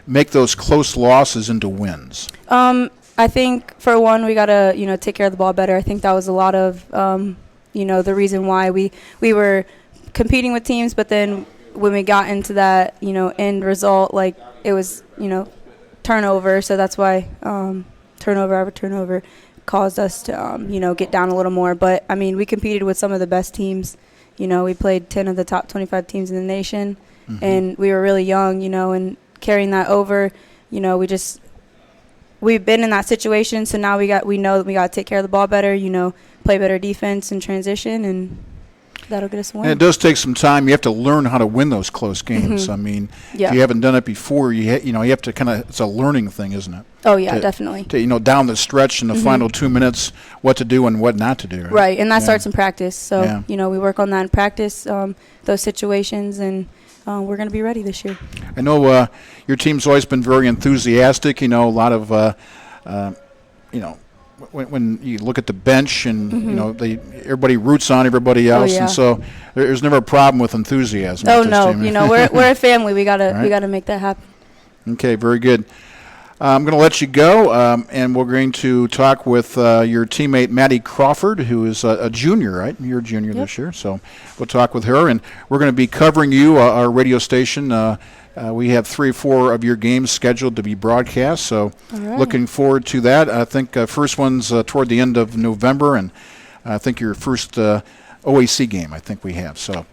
make those close losses into wins? I think for one, we gotta take care of the ball better. I think that was a lot of the reason why we were competing with teams, but then when we got into that end result, it was turnover. So that's why turnover after turnover caused us to get down a little more. But we competed with some of the best teams. We played 10 of the top 25 teams in the nation, and we were really young, and carrying that over, we've been in that situation, so now we know that we got to take care of the ball better, play better defense and transition, and that'll get us a win. And it does take some time. You have to learn how to win those close games. Yeah. If you haven't done it before, you have to kind of, it's a learning thing, isn't it? Oh yeah, definitely. To, down the stretch in the final 2 minutes, what to do and what not to do. Right, and that Yeah. starts in practice. So Yeah. we work on that in practice, those situations, and we're going to be ready this year. I know your team's always been very enthusiastic. A lot of, when you look at the bench and everybody roots on everybody else, yeah. and so there's never a problem with enthusiasm. Oh with this no, team. we're a family. We gotta Right. make that happen. Okay, very good. I'm going to let you go, and we're going to talk with your teammate Maddy Crawford, who is a junior, right? You're a junior this year, so we'll talk with her, and we're going to be covering you, our radio station. We have 3 or 4 of your games scheduled to be broadcast, so All right. looking forward to that. I think first one's toward the end of November, and I think your first OAC game, I think we have. So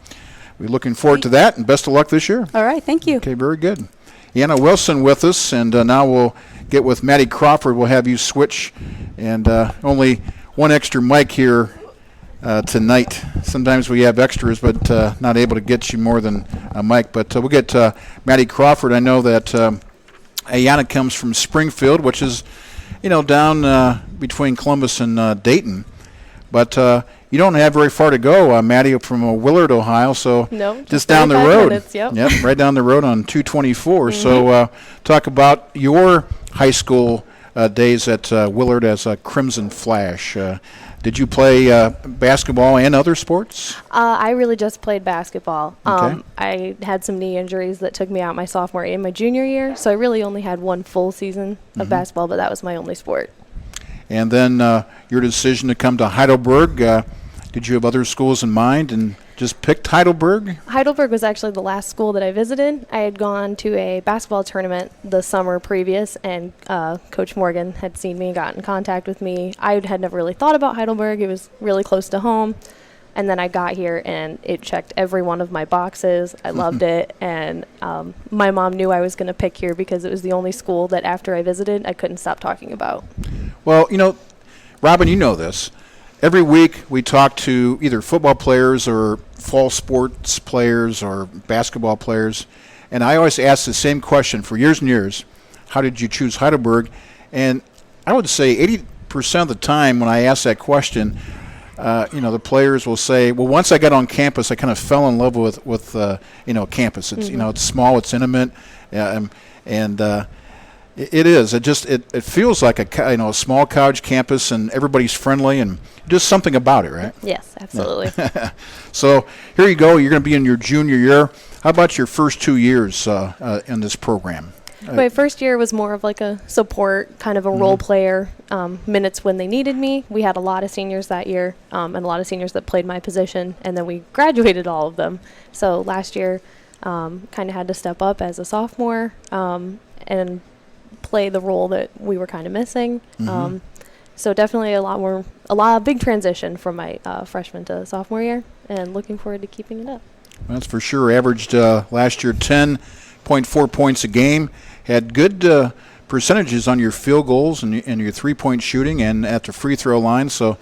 we're looking forward to that, and best of luck this year. All right, thank you. Okay, very good. Aianna Wilson with us, and now we'll get with Maddy Crawford. We'll have you switch, and only one extra mic here tonight. Sometimes we have extras, but not able to get you more than a mic. But we'll get Maddy Crawford. I know that Aianna comes from Springfield, which is, down between Columbus and Dayton. But you don't have very far to go, Maddy, from Willard, Ohio. So no, just down the road. Minutes, yep, right down the road on 224. So talk about your high school days at Willard as a Crimson Flash. Did you play basketball and other sports? I really just played basketball. Okay. I had some knee injuries that took me out my sophomore and my junior year, so I really only had one full season of basketball, but that was my only sport. And then your decision to come to Heidelberg, did you have other schools in mind and just picked Heidelberg? Heidelberg was actually the last school that I visited. I had gone to a basketball tournament the summer previous, and Coach Morgan had seen me and got in contact with me. I had never really thought about Heidelberg. It was really close to home. And then I got here, and it checked every one of my boxes. I loved it. And my mom knew I was going to pick here because it was the only school that after I visited, I couldn't stop talking about. Well, Robin, you know this. Every week we talk to either football players or fall sports players or basketball players, and I always ask the same question for years and years: how did you choose Heidelberg? And I would say 80% of the time when I ask that question, the players will say, "Well, once I got on campus, I kind of fell in love with campus. It's it's small, it's intimate, It is. It feels like a small college campus, and everybody's friendly, and just something about it, right? Yes, absolutely. Yeah. So here you go. You're going to be in your junior year. How about your first 2 years in this program? My first year was more of like a support, kind of a role player, minutes when they needed me. We had a lot of seniors that year, and a lot of seniors that played my position, and then we graduated all of them. So last year, kind of had to step up as a sophomore and play the role that we were kind of missing. So definitely a big transition from my freshman to sophomore year, and looking forward to keeping it up. That's for sure. Averaged last year 10.4 points a game. Had good percentages on your field goals and your three-point shooting and at the free throw line. So,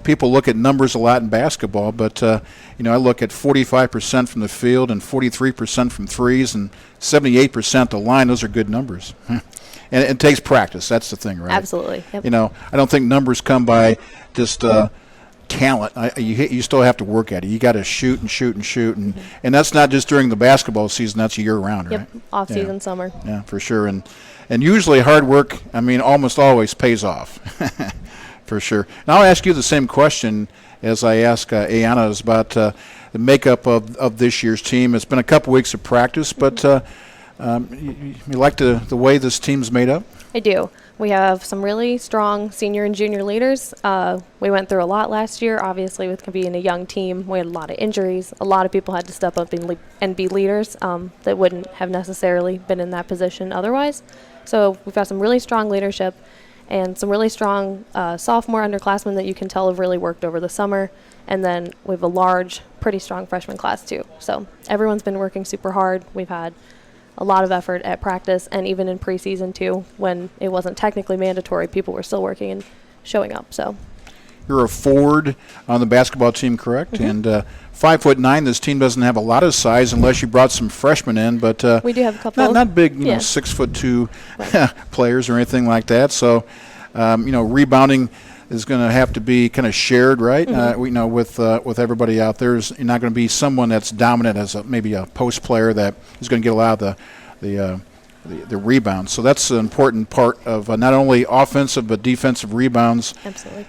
people look at numbers a lot in basketball, but, I look at 45% from the field and 43% from threes and 78% the line. Those are good numbers. And it takes practice. That's the thing, right? Absolutely. Yep. I don't think numbers come by just talent. You still have to work at it. You got to shoot and shoot and shoot. And that's not just during the basketball season. That's year-round, right? Yep, off-season, summer. Yeah, for sure. And usually hard work, almost always pays off. For sure. Now I'll ask you the same question as I ask Aianna is about the makeup of this year's team. It's been a couple weeks of practice, but you like the way this team's made up? I do. We have some really strong senior and junior leaders. We went through a lot last year, obviously, with being a young team. We had a lot of injuries. A lot of people had to step up and be leaders that wouldn't have necessarily been in that position otherwise. So we've got some really strong leadership and some really strong sophomore underclassmen that you can tell have really worked over the summer. And then we have a large, pretty strong freshman class, too. So everyone's been working super hard. We've had a lot of effort at practice, and even in preseason too, when it wasn't technically mandatory, people were still working and showing up. So you're a forward on the basketball team, correct? And 5'9". This team doesn't have a lot of size unless you brought some freshmen in, but we do have a couple. Not big, 6'2" players or anything like that. So rebounding is going to have to be kind of shared, right? With everybody out there. You're not going to be someone that's dominant as maybe a post player that is going to get a lot of the rebounds. So that's an important part of not only offensive but defensive rebounds. Absolutely.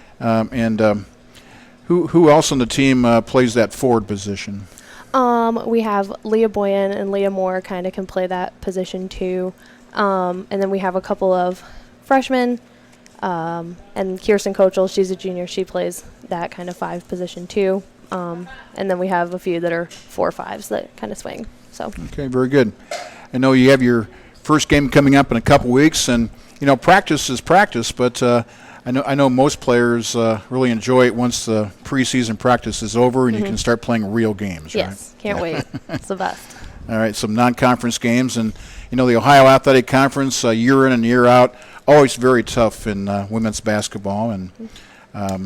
Who else on the team plays that forward position? We have Leah Boyan and Leah Moore kind of can play that position too. And then we have a couple of freshmen. And Kirsten Kochel, she's a junior. She plays that kind of 5 position too. And then we have a few that are 4-5s that kind of swing. So okay, very good. I know you have your first game coming up in a couple weeks, and practice is practice. But I know most players really enjoy it once the preseason practice is over and you can start playing real games, right? Yes, can't wait. It's the best. All right, some non-conference games. And, the Ohio Athletic Conference, year in and year out, always very tough in women's basketball. And I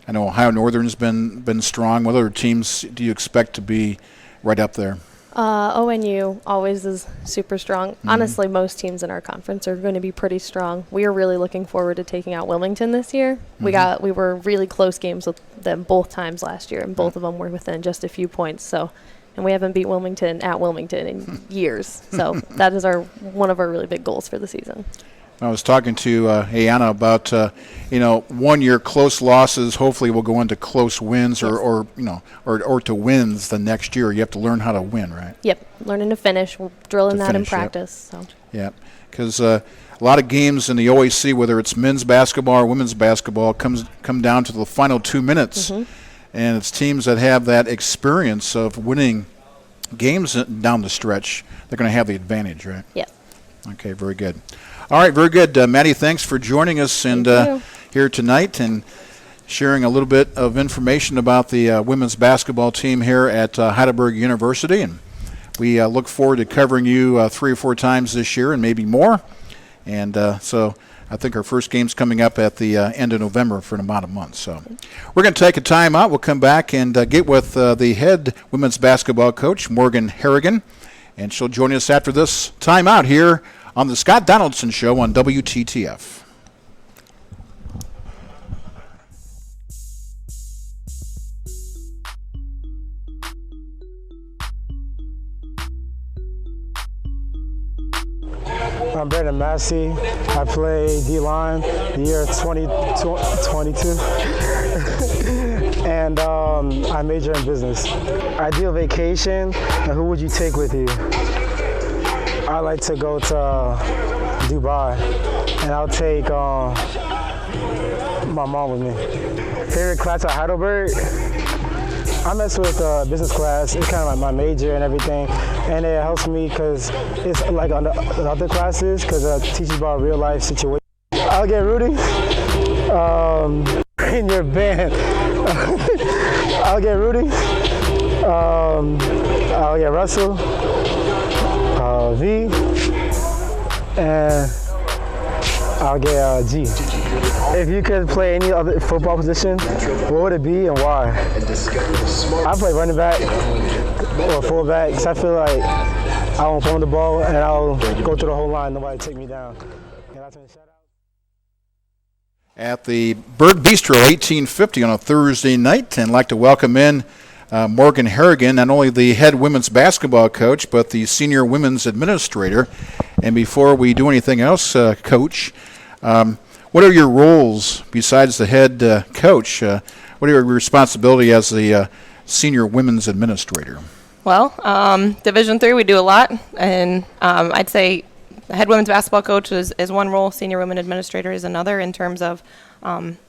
know Ohio Northern's been strong. What other teams do you expect to be right up there? ONU always is super strong. Honestly, most teams in our conference are going to be pretty strong. We are really looking forward to taking out Wilmington this year. We were really close games with them both times last year, and both of them were within just a few points. So, and we haven't beat Wilmington at Wilmington in years. So that is one of our really big goals for the season. I was talking to Aianna about, 1 year close losses hopefully will go into close wins or to wins the next year. You have to learn how to win, right? Yep, learning to finish. We're drilling that in practice. Yep. So. Yeah, because a lot of games in the OAC, whether it's men's basketball or women's basketball, come down to the final 2 minutes. And it's teams that have that experience of winning games down the stretch. They're going to have the advantage, right? Yep. Okay, very good. All right, very good. Maddy, thanks for joining us here tonight and sharing a little bit of information about the women's basketball team here at Heidelberg University. And we look forward to covering you 3 or 4 times this year and maybe more. And so I think our first game's coming up at the end of November for about a month. So we're going to take a time out. We'll come back and get with the head women's basketball coach, Morgan Harrigan. And she'll join us after this time out here on the Scott Donaldson Show on WTTF. I'm Brandon Massey. I play D-line the year 2022. And I major in business. Ideal vacation, and who would you take with you? I like to go to Dubai, and I'll take my mom with me. Favorite class at Heidelberg? I mess with business class. It's kind of like my major and everything, and it helps me because it's like on the other classes because it teaches about real life situations. I'll get Rudy in your band. I'll get Rudy. I'll get Russell. V, and I'll get G. If you could play any other football position, what would it be and why? I play running back or fullback because I feel like I won't fumble the ball and I'll go through the whole line, nobody take me down. At the Berg Bistro 1850 on a Thursday night, and I'd like to welcome in Morgan Harrigan, not only the head women's basketball coach, but the senior women's administrator. And before we do anything else, Coach, what are your roles besides the head coach? What are your responsibility as the senior women's administrator? Well, Division III, we do a lot, and I'd say the head women's basketball coach is one role, senior women administrator is another in terms of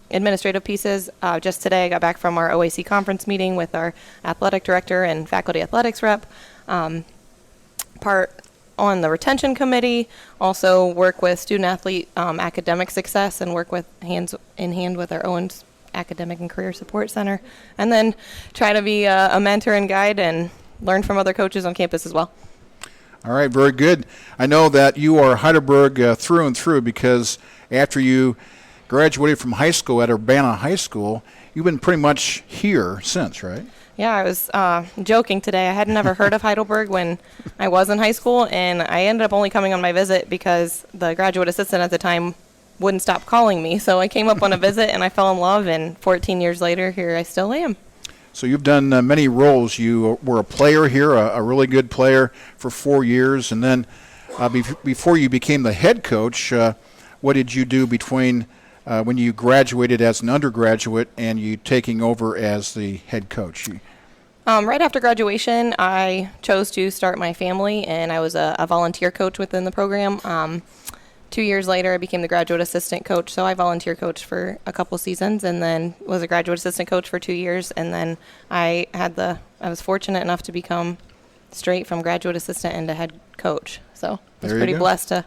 administrative pieces. Just today I got back from our OAC conference meeting with our athletic director and faculty athletics rep. Part on the retention committee, also work with student athlete academic success and work with hand in hand with our Owens Academic and Career Support Center, and then try to be a mentor and guide and learn from other coaches on campus as well. All right, very good. I know that you are Heidelberg through and through because after you graduated from high school at Urbana High School, you've been pretty much here since, right? Yeah, I was joking today. I had never heard of Heidelberg when I was in high school, and I ended up only coming on my visit because the graduate assistant at the time wouldn't stop calling me. So I came up on a visit, and I fell in love, and 14 years later, here I still am. So you've done many roles. You were a player here, a really good player for 4 years, and then before you became the head coach, what did you do between when you graduated as an undergraduate and you taking over as the head coach? Right after graduation, I chose to start my family, and I was a volunteer coach within the program. 2 years later, I became the graduate assistant coach, so I volunteer coached for a couple seasons and then was a graduate assistant coach for 2 years, and then I was fortunate enough to become straight from graduate assistant into head coach. So I was pretty blessed to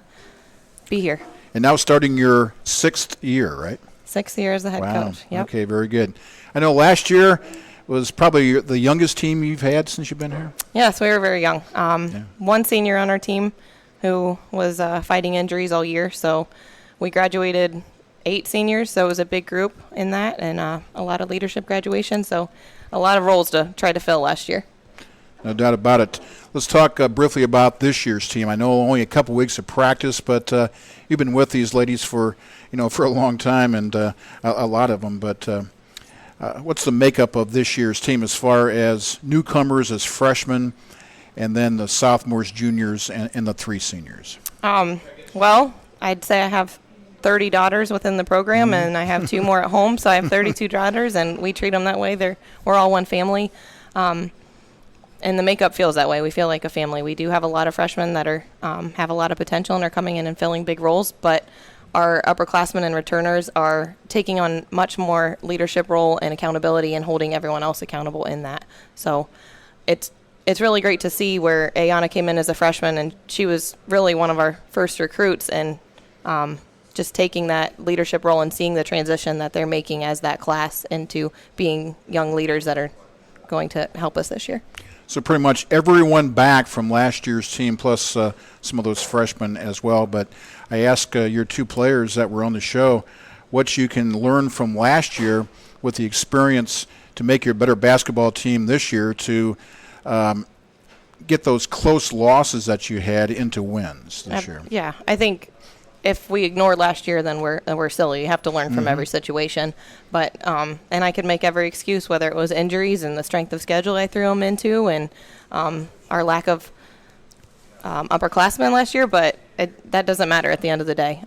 be here. And now starting your 6th year, right? 6th year as the head Wow. coach. Yep. Okay, very good. I know last year was probably the youngest team you've had since you've been here? Yes, we were very young. One senior on our team who was fighting injuries all year, so we graduated 8 seniors, so it was a big group in that, and a lot of leadership graduation, so a lot of roles to try to fill last year. No doubt about it. Let's talk briefly about this year's team. I know only a couple weeks of practice, but you've been with these ladies for a long time, and a lot of them. But what's the makeup of this year's team as far as newcomers, as freshmen, and then the sophomores, juniors, and the 3 seniors? Well, I'd say I have 30 daughters within the program, and I have 2 more at home, so I have 32 daughters, and we treat them that way. We're all one family. And the makeup feels that way. We feel like a family. We do have a lot of freshmen that are have a lot of potential and are coming in and filling big roles, but our upperclassmen and returners are taking on much more leadership role and accountability and holding everyone else accountable in that. So it's really great to see where Aianna came in as a freshman, and she was really one of our first recruits, and just taking that leadership role and seeing the transition that they're making as that class into being young leaders that are going to help us this year. So pretty much everyone back from last year's team, plus some of those freshmen as well. But I asked your 2 players that were on the show what you can learn from last year with the experience to make your better basketball team this year to get those close losses that you had into wins this year. Yeah, I think if we ignore last year, then we're silly. You have to learn from every situation. But and I could make every excuse, whether it was injuries and the strength of schedule I threw them into, and our lack of upperclassmen last year. But that doesn't matter at the end of the day.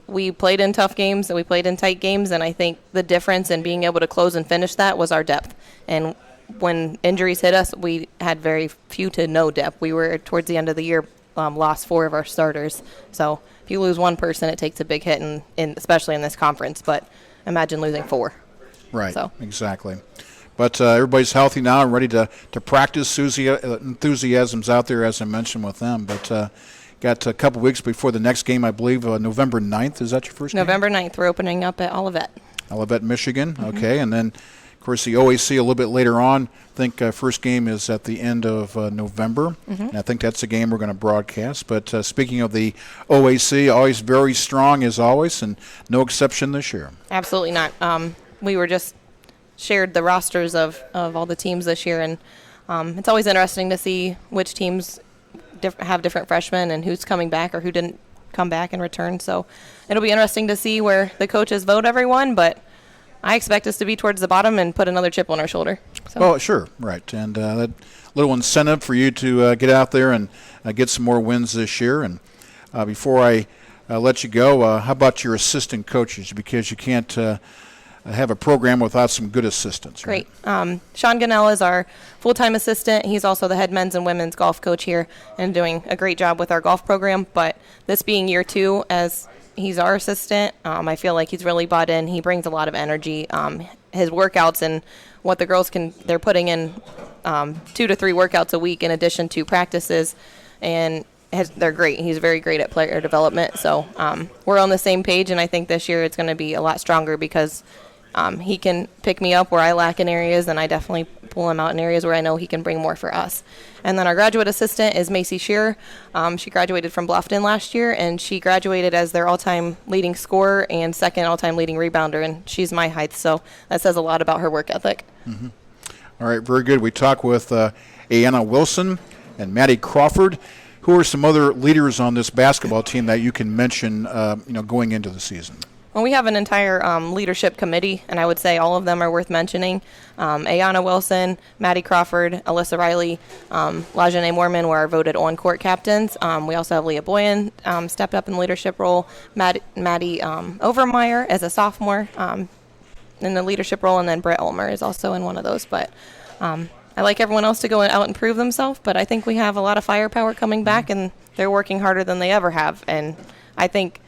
We played in tough games and we played in tight games, and I think the difference in being able to close and finish that was our depth. And when injuries hit us, we had very few to no depth. We were towards the end of the year lost 4 of our starters. So if you lose one person, it takes a big hit, especially in this conference. But imagine losing 4. Right, so. Exactly. But everybody's healthy now and ready to practice. Susie, enthusiasm's out there, as I mentioned, with them. But got a couple weeks before the next game, I believe, November 9th. Is that your first game? November 9th. We're opening up at Olivet. Olivet, Michigan. Okay, and then, of course, the OAC a little bit later on. I think first game is at the end of November, and I think that's the game we're going to broadcast. But speaking of the OAC, always very strong as always, and no exception this year. Absolutely not. We were just shared the rosters of all the teams this year, and it's always interesting to see which teams have different freshmen and who's coming back or who didn't come back and return. So it'll be interesting to see where the coaches vote everyone, but I expect us to be towards the bottom and put another chip on our shoulder. So. Oh, sure, right. And that little incentive for you to get out there and get some more wins this year. And before I let you go, how about your assistant coaches? Because you can't have a program without some good assistants. Right? Great. Sean Gunnell is our full-time assistant. He's also the head men's and women's golf coach here and doing a great job with our golf program. But this being year 2 as he's our assistant, I feel like he's really bought in. He brings a lot of energy. His workouts and what the girls they're putting in 2 to 3 workouts a week in addition to practices, and they're great. He's very great at player development. So we're on the same page, and I think this year it's going to be a lot stronger because he can pick me up where I lack in areas, and I definitely pull him out in areas where I know he can bring more for us. And then our graduate assistant is Macy Shearer. She graduated from Bluffton last year, and she graduated as their all-time leading scorer and second all-time leading rebounder, and she's my height, so that says a lot about her work ethic. Mm-hmm. All right, very good. We talked with Aianna Wilson and Maddy Crawford. Who are some other leaders on this basketball team that you can mention going into the season? Well, we have an entire leadership committee, and I would say all of them are worth mentioning. Aianna Wilson, Maddy Crawford, Alyssa Riley, Lajanae Moorman were our voted on-court captains. We also have Leah Boyan stepped up in the leadership role. Maddie Overmeyer as a sophomore in the leadership role, and then Britt Ulmer is also in one of those. But I like everyone else to go out and prove themselves, but I think we have a lot of firepower coming back, and they're working harder than they ever have. And I think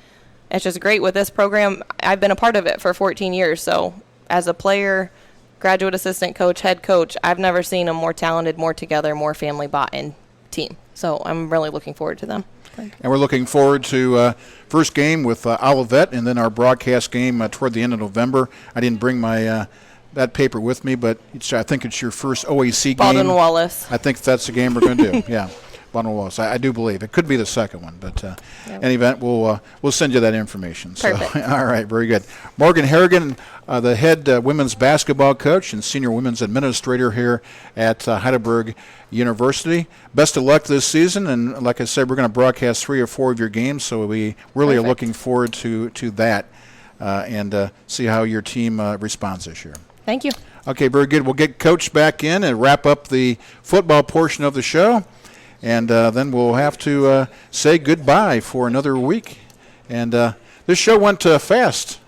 it's just great with this program. I've been a part of it for 14 years, so as a player, graduate assistant coach, head coach, I've never seen a more talented, more together, more family bought-in team. So I'm really looking forward to them. And we're looking forward to first game with Olivet, and then our broadcast game toward the end of November. I didn't bring my that paper with me, but I think it's your first OAC game. Baldwin Wallace. I think that's the game we're going to do. Yeah, Baldwin Wallace. I do believe it could be the second one, but in any event, we'll send you that information. Perfect. So, all right, very good. Morgan Harrigan, the head women's basketball coach and senior women's administrator here at Heidelberg University. Best of luck this season, and like I said, we're going to broadcast 3 or 4 of your games, so we really are looking forward to that and see how your team responds this year. Thank you. Okay, very good. We'll get Coach back in and wrap up the football portion of the show, and then we'll have to say goodbye for another week. And this show went fast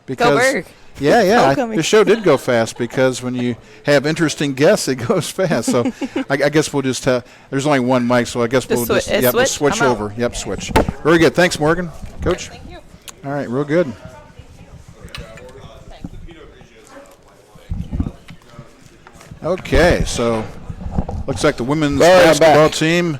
because Go Berg. Yeah. Homecoming. The show did go fast because when you have interesting guests, it goes fast. So I guess we'll just there's only one mic, so I guess we'll just switch over. Yep, switch. Very good. Thanks, Morgan. Coach. Thank you. All right, real good. Okay, so looks like the women's basketball team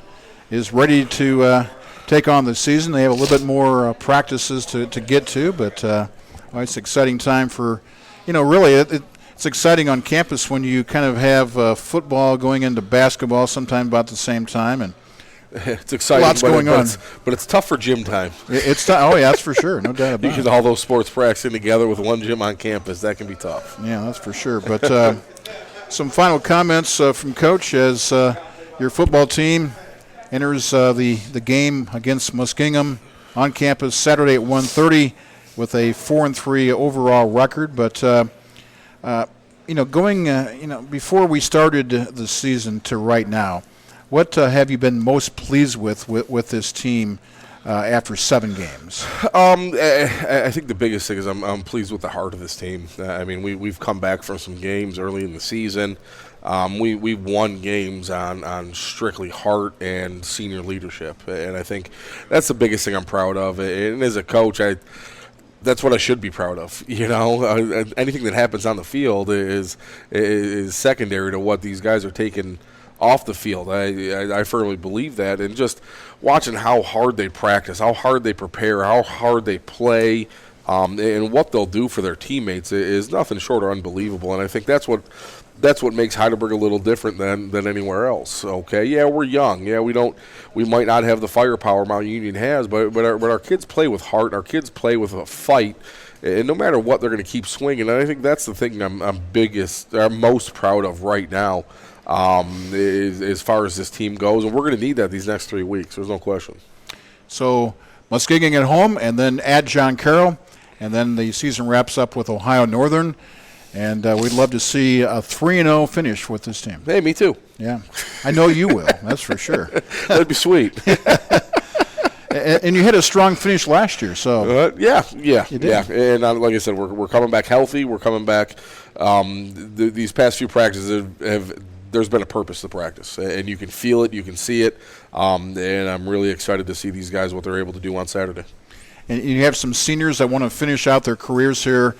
is ready to take on the season. They have a little bit more practices to get to, but it's an exciting time for, really it's exciting on campus when you kind of have football going into basketball sometime about the same time, and it's exciting. Lots going on. But it's tough for gym time. It's tough. Oh, yeah, that's for sure. No doubt about because it. all those sports practicing together with one gym on campus, that can be tough. Yeah, that's for sure. But some final comments from Coach as your football team enters the game against Muskingum on campus Saturday at 1:30 with a 4-3 overall record. But going before we started the season to right now, what have you been most pleased with this team after 7 games? I think the biggest thing is I'm pleased with the heart of this team. I mean, we've come back from some games early in the season. We won games on strictly heart and senior leadership, and I think that's the biggest thing I'm proud of. And as a coach, that's what I should be proud of. Anything that happens on the field is secondary to what these guys are taking off the field. I firmly believe that, and just watching how hard they practice, how hard they prepare, how hard they play, and what they'll do for their teammates is nothing short of unbelievable. And I think that's what makes Heidelberg a little different than anywhere else. Okay, yeah, we're young. Yeah, we might not have the firepower Mount Union has, but our kids play with heart. Our kids play with a fight. And no matter what, they're going to keep swinging. And I think that's the thing I'm most proud of right now. As far as this team goes, and we're going to need that these next 3 weeks. There's no question. So Muskingum at home, and then at John Carroll, and then the season wraps up with Ohio Northern, and we'd love to see a 3-0 finish with this team. Hey, me too. Yeah, I know you will. That's for sure. That'd be sweet. And you had a strong finish last year, so yeah. And like I said, we're coming back healthy. We're coming back. These past few practices there's been a purpose to practice, and you can feel it, you can see it, and I'm really excited to see these guys what they're able to do on Saturday. And you have some seniors that want to finish out their careers here,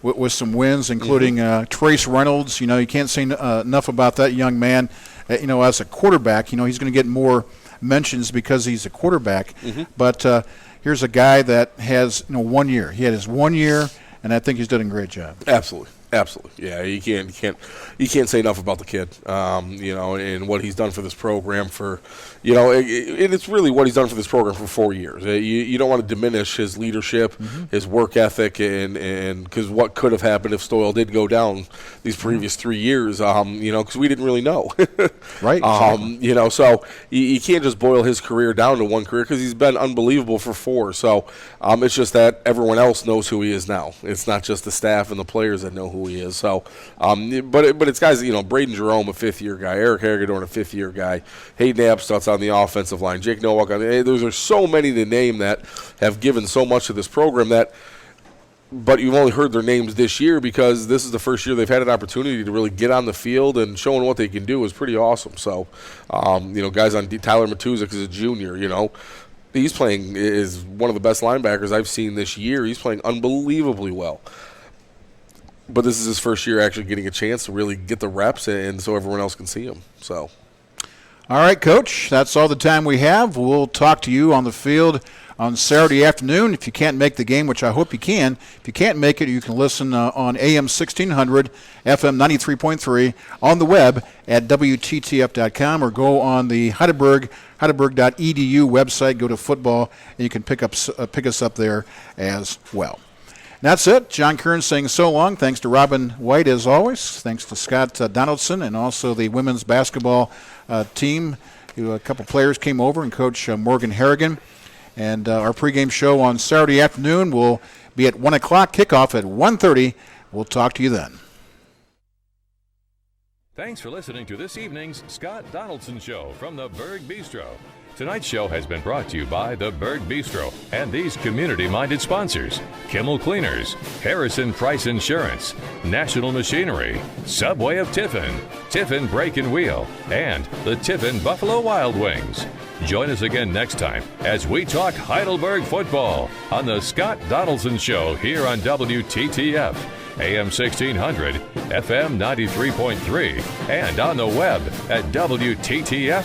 with some wins, including Trace Reynolds. You can't say enough about that young man. As a quarterback, he's going to get more mentions because he's a quarterback. But here's a guy that has 1 year. He had his 1 year, and I think he's done a great job. Absolutely. Yeah, you can't say enough about the kid. And what he's done for this program and it's really what he's done for this program for 4 years. You don't want to diminish his leadership, his work ethic, and because what could have happened if Stoyle did go down these previous 3 years, because we didn't really know. Right. So you can't just boil his career down to one career because he's been unbelievable for 4. So it's just that everyone else knows who he is now. It's not just the staff and the players that know who he is. So, but it's guys, Braden Jerome, a 5th-year guy, Eric Harrigan, a 5th-year guy, Hayden Abstott's on the offensive line, Jake Nowak there's so many to name that have given so much to this program but you've only heard their names this year because this is the first year they've had an opportunity to really get on the field, and showing what they can do is pretty awesome. So, guys on Tyler Matuzak is a junior, he's playing is one of the best linebackers I've seen this year. He's playing unbelievably well. But this is his first year actually getting a chance to really get the reps, and so everyone else can see him. So, All right, Coach, that's all the time we have. We'll talk to you on the field on Saturday afternoon. If you can't make the game, which I hope you can, if you can't make it, you can listen on AM 1600, FM 93.3, on the web at WTTF.com, or go on the Heidelberg.edu website, go to football, and you can pick us up there as well. And that's it. John Kern saying so long. Thanks to Robin White, as always. Thanks to Scott Donaldson, and also the women's basketball team. A couple players came over, and Coach Morgan Harrigan. And our pregame show on Saturday afternoon will be at 1 o'clock, kickoff at 1:30. We'll talk to you then. Thanks for listening to this evening's Scott Donaldson Show from the Berg Bistro. Tonight's show has been brought to you by the Berg Bistro and these community-minded sponsors: Kimmel Cleaners, Harrison Price Insurance, National Machinery, Subway of Tiffin, Tiffin Brake and Wheel, and the Tiffin Buffalo Wild Wings. Join us again next time as we talk Heidelberg football on the Scott Donaldson Show here on WTTF, AM 1600, FM 93.3, and on the web at WTTF.com.